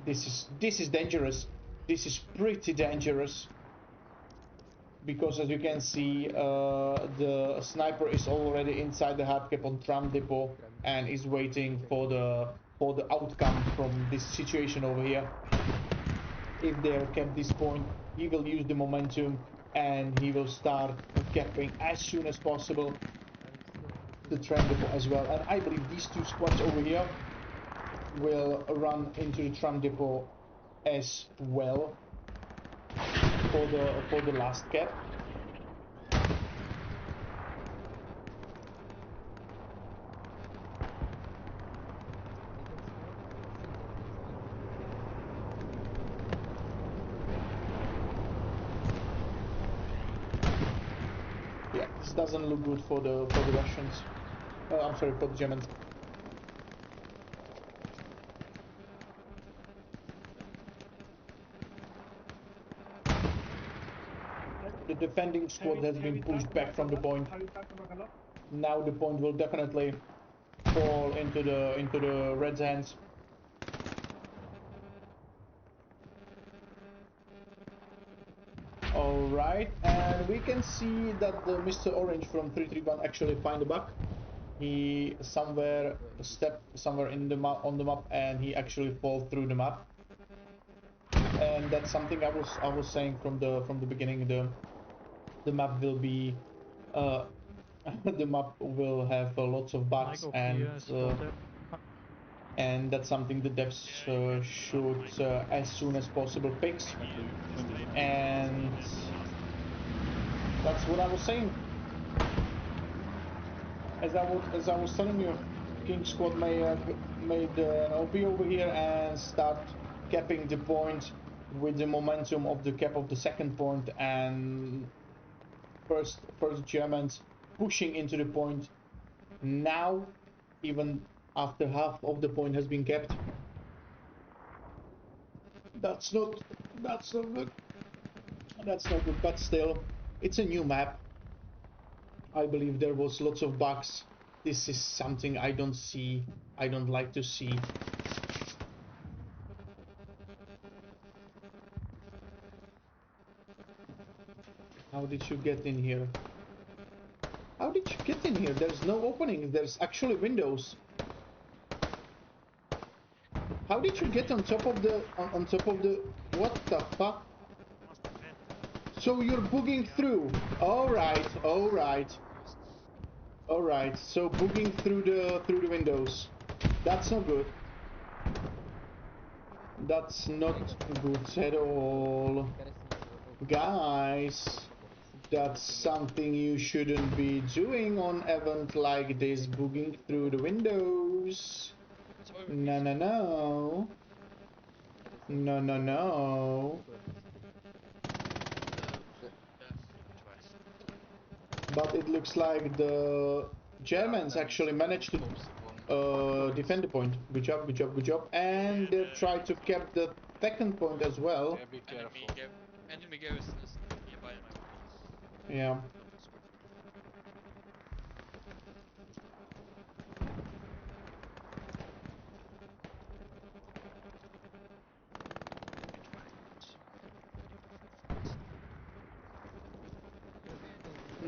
This is dangerous. This is pretty dangerous, because as you can see, the sniper is already inside the hard cap on tram depot and is waiting for for the outcome from this situation over here. If they are kept this point, he will use the momentum and he will start capping as soon as possible the tram depot as well. And I believe these two squads over here will run into the tram depot as well for the last cap. Yeah, this doesn't look good for the Russians. I'm sorry, for the Germans. The defending squad has been pushed back from the point. Now the point will definitely fall into the Reds' hands. Alright, and we can see that the Mr. Orange from 331 actually find a bug. He stepped somewhere in the map, on the map, and he actually fall through the map. And that's something I was saying from the beginning. The map will be the map will have lots of bugs, and that's something the devs should as soon as possible fix. And that's what I was saying. As I was telling you, King Squad made an OP over here and start capping the point with the momentum of the cap of the second point, and first Germans pushing into the point. Now, even after half of the point has been kept, that's not good. That's not good. But still, it's a new map. I believe there was lots of bugs. This is something I don't like to see. How did you get in here? How did you get in here? There's no opening. There's actually windows. How did you get on top of the what the fuck? So you're booging through. Alright. Alright, so booging through the windows. That's not good. That's not good at all. Guys, that's something you shouldn't be doing on event like this, booging through the windows. No, no, no. No, no, no. But it looks like the Germans actually managed to defend the point. Good job, good job, good job. And they tried to cap the second point as well. Yeah, be careful. Enemy garrison is nearby my point. Yeah.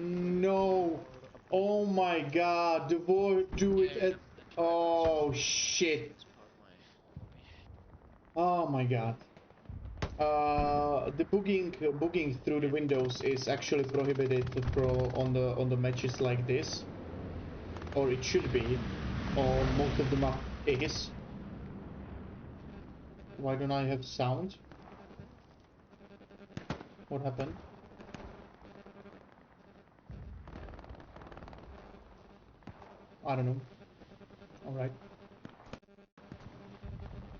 No. Oh my god, the boy do it at... Oh shit. Oh my god. The booging through the windows is actually prohibited on the matches like this, or it should be, or most of the map is. Why don't I have sound? What happened? I don't know. Alright.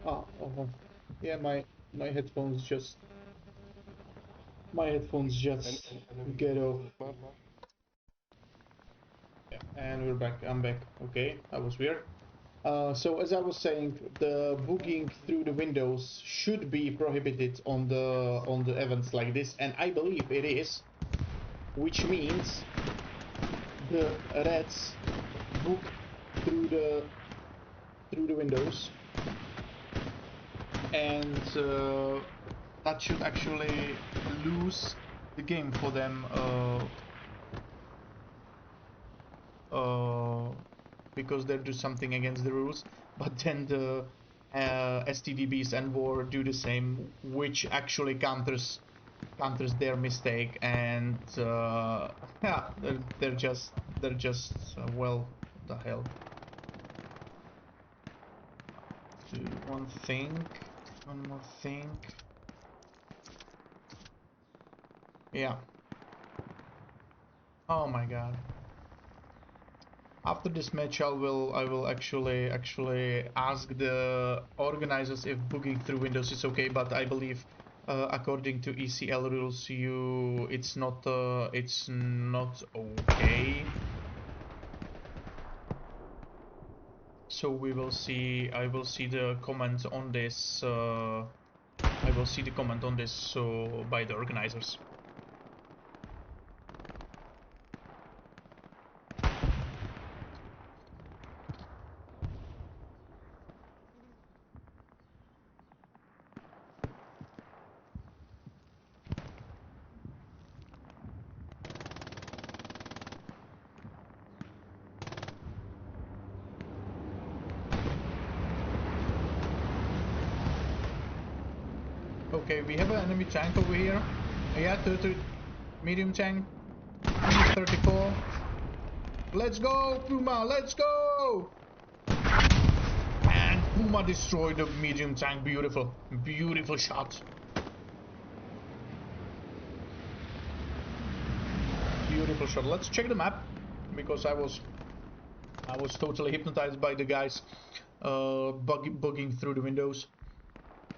Oh, yeah, my headphones just get off. Yeah, and we're back. I'm back. Okay, that was weird. So as I was saying, the booging through the windows should be prohibited on the events like this, and I believe it is, which means the Reds book through the windows, and that should actually lose the game for them. Because they do something against the rules. but then the STDBs and War do the same, which actually counters their mistake, and yeah, they're just well, what the hell. Do one more thing. Yeah. Oh my god. After this match, I will actually ask the organizers if booging through windows is okay, but I believe according to ECL rules, it's not okay. So we will see. I will see the comment on this. I will see the comment on this. So by the organizers. Okay, we have an enemy tank over here. Yeah, 30 medium tank. 34. Let's go, Puma, let's go! And Puma destroyed the medium tank. Beautiful. Beautiful shot. Beautiful shot. Let's check the map, because I was totally hypnotized by the guys bugging through the windows.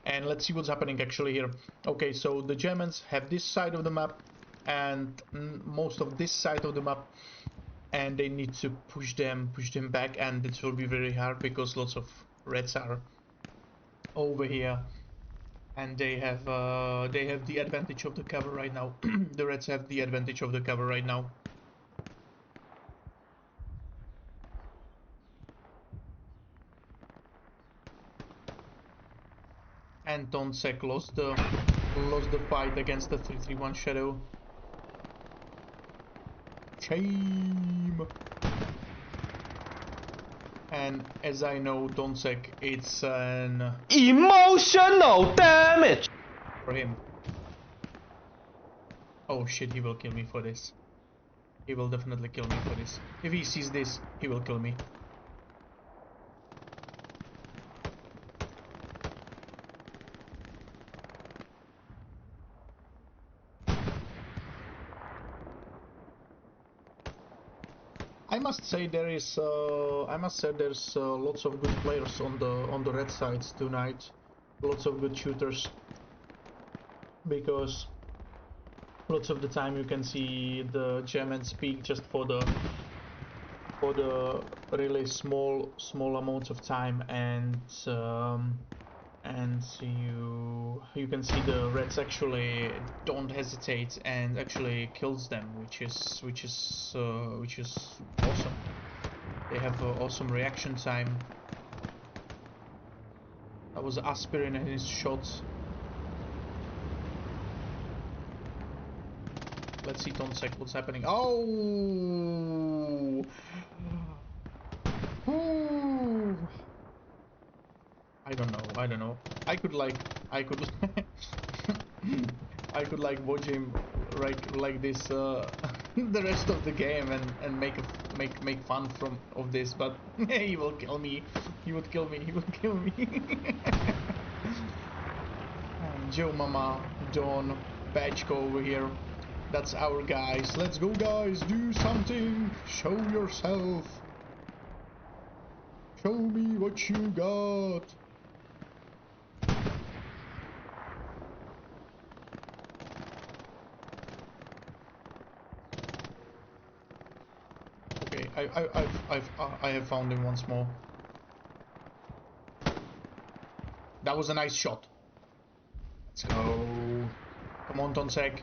And let's see what's happening actually here. Okay, so the Germans have this side of the map and most of this side of the map, and they need to push them back, and it will be very hard because lots of Reds are over here, and they have the advantage of the cover right now. The Reds have the advantage of the cover right now. And Tonsek lost the fight against the 331 Shadow. Shame. And as I know, Tonsek, it's an emotional damage for him. Oh shit, he will kill me for this. He will definitely kill me for this. If he sees this, he will kill me. I must say there's lots of good players on the red sides tonight. Lots of good shooters. Because lots of the time you can see the Germans peak just for the really small amounts of time, and you can see the Reds actually don't hesitate and actually kills them, which is awesome. They have awesome reaction time. That was Aspirin and his shots. Let's see Tonsek, what's happening. Oh! Ooh. I don't know. I could like watch him like this the rest of the game and make fun of this, but he will kill me. He would kill me. Joe Mama, Don, Pachko over here. That's our guys. Let's go, guys. Do something. Show yourself. Show me what you got. Okay, I have found him once more. That was a nice shot. Let's go. Come on, Tonsek.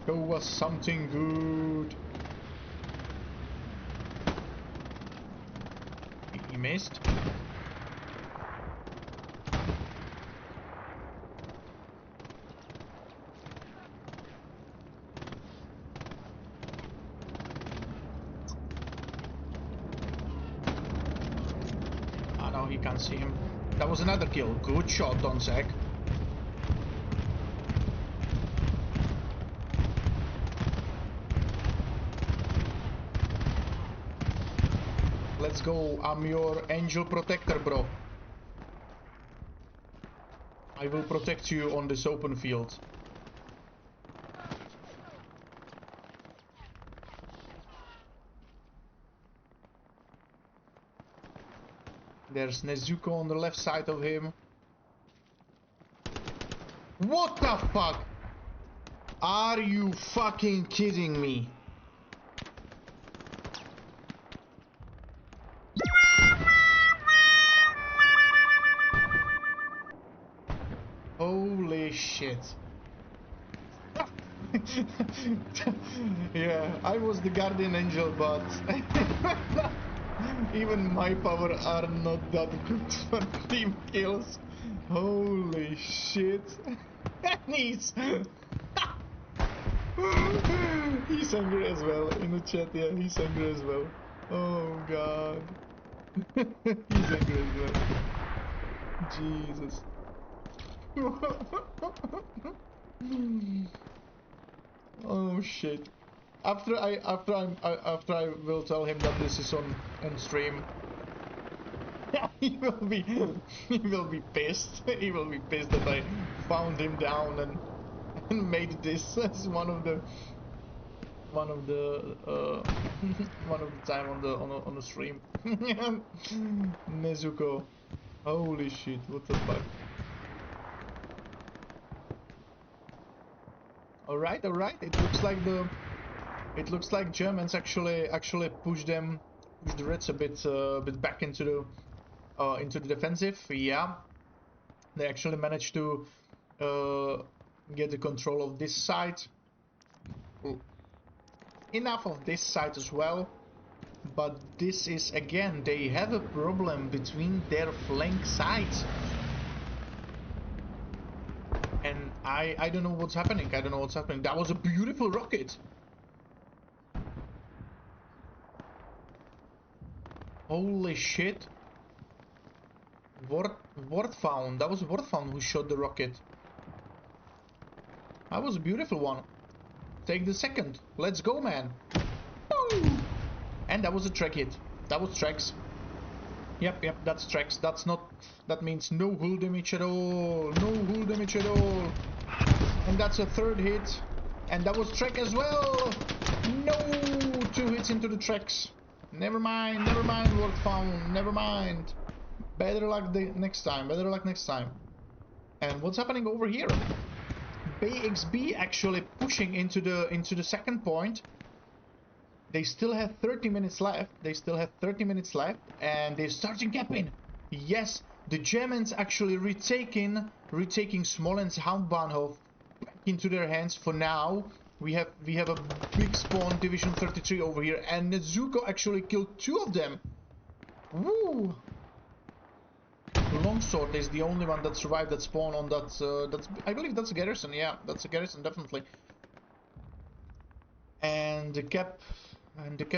Show us something good. He missed. can't see him. That was another kill. Good shot, Donsek. Let's go. I'm your angel protector, bro. I will protect you on this open field. There's Nezuko on the left side of him. What the fuck? Are you fucking kidding me? Holy shit. Yeah, I was the guardian angel, but even my power are not that good for team kills. Holy shit. He's he's angry as well in the chat. Yeah, he's angry as well. Oh god. He's angry as well. Jesus. Oh shit. After I will tell him that this is on stream. he will be pissed. He will be pissed that I found him down and made this as one of the one of the time on the stream. Nezuko. Holy shit, what the fuck. Alright. It looks like Germans actually push the Reds a bit back into the defensive. Yeah, they actually managed to get the control of this side. Enough of this side as well, but this is again, they have a problem between their flank sides. And I don't know what's happening. That was a beautiful rocket. Holy shit. Wordfound. That was Wordfound who shot the rocket. That was a beautiful one. Take the second. Let's go, man. Woo! And that was a track hit. That was tracks. Yep, that's tracks. That's not... That means no hull damage at all. No hull damage at all. And that's a third hit. And that was track as well. No! 2 hits into the tracks. Never mind, Wordfound. Never mind. Better luck next time. And what's happening over here? BXB actually pushing into the second point. They still have 30 minutes left. And they're starting capping. Yes, the Germans actually retaking Smolensk Hauptbahnhof back into their hands for now. We have a big spawn, Division 33 over here, and Nezuko actually killed 2 of them. Woo! Longsword is the only one that survived that spawn on that. I believe that's a garrison. Yeah, that's a garrison, definitely. And the cap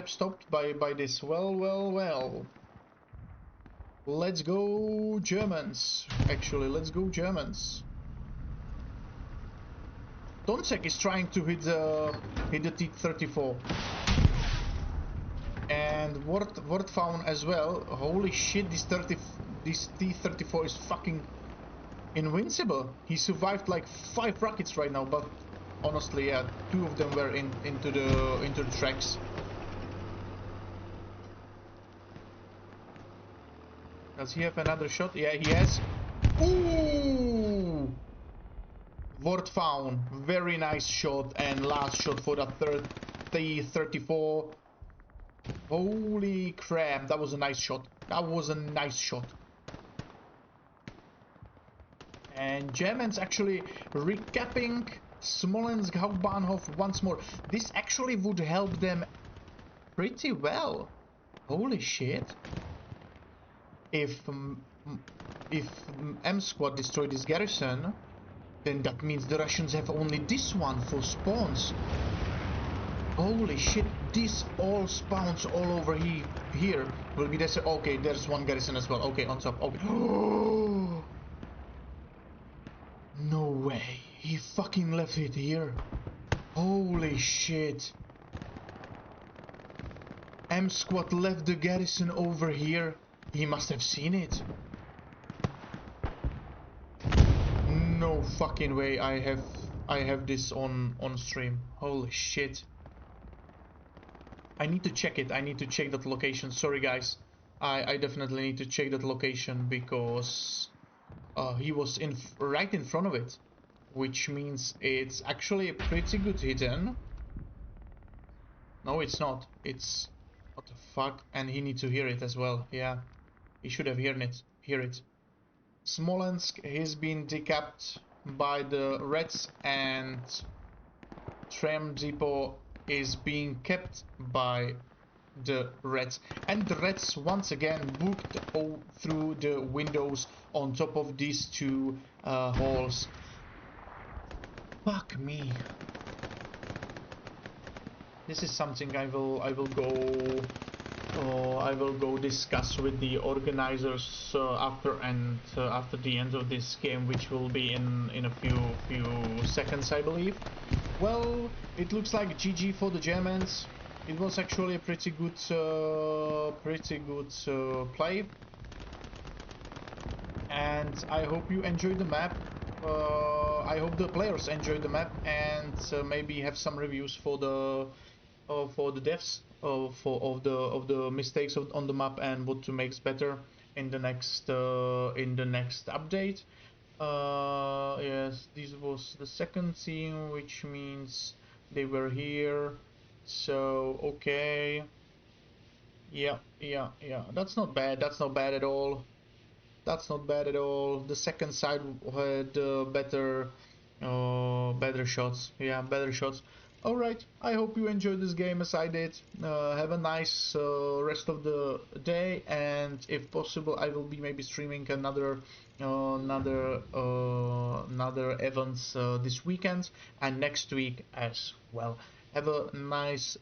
stopped by this. Well. Let's go Germans. Actually, let's go Germans. Donsek is trying to hit the T-34. And Wordfound as well. Holy shit, this T-34 is fucking invincible. He survived like 5 rockets right now, but honestly, yeah, 2 of them were into the tracks. Does he have another shot? Yeah, he has. Ooh! Wordfound, very nice shot, and last shot for that third T-34. Holy crap, that was a nice shot. And Germans actually recapping Smolensk Hauptbahnhof once more. This actually would help them pretty well. Holy shit. If M Squad destroyed this garrison, then that means the Russians have only this one for spawns. Holy shit, this all spawns all over here. Will be this. Okay, there's one garrison as well. Okay, on top. Okay. No way. He fucking left it here. Holy shit. M Squad left the garrison over here. He must have seen it. No fucking way I have this on stream. Holy shit. I need to check it. I need to check that location. Sorry guys. I definitely need to check that location because he was right in front of it, which means it's actually a pretty good hidden. No, it's not. It's what the fuck, and he needs to hear it as well. Yeah, he should have heard it. Hear it. Smolensk has been decapped by the Reds, and Tram Depot is being kept by the Reds, and the Reds once again booked through the windows on top of these two halls. Fuck me. This is something I will go discuss with the organizers after the end of this game, which will be in a few seconds, I believe. Well, it looks like GG for the Germans. It was actually a pretty good play, and I hope you enjoyed the map. I hope the players enjoyed the map, and maybe have some reviews for the devs of the mistakes on the map and what to make better in the next update. Yes, this was the second team, which means they were here. So okay, yeah, that's not bad. That's not bad at all. That's not bad at all. The second side had better shots. Yeah, better shots. All right. I hope you enjoyed this game as I did. Have a nice rest of the day, and if possible, I will be maybe streaming another events this weekend and next week as well. Have a nice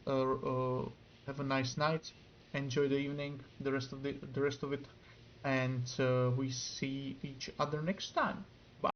night. Enjoy the evening. The rest of it, and we see each other next time.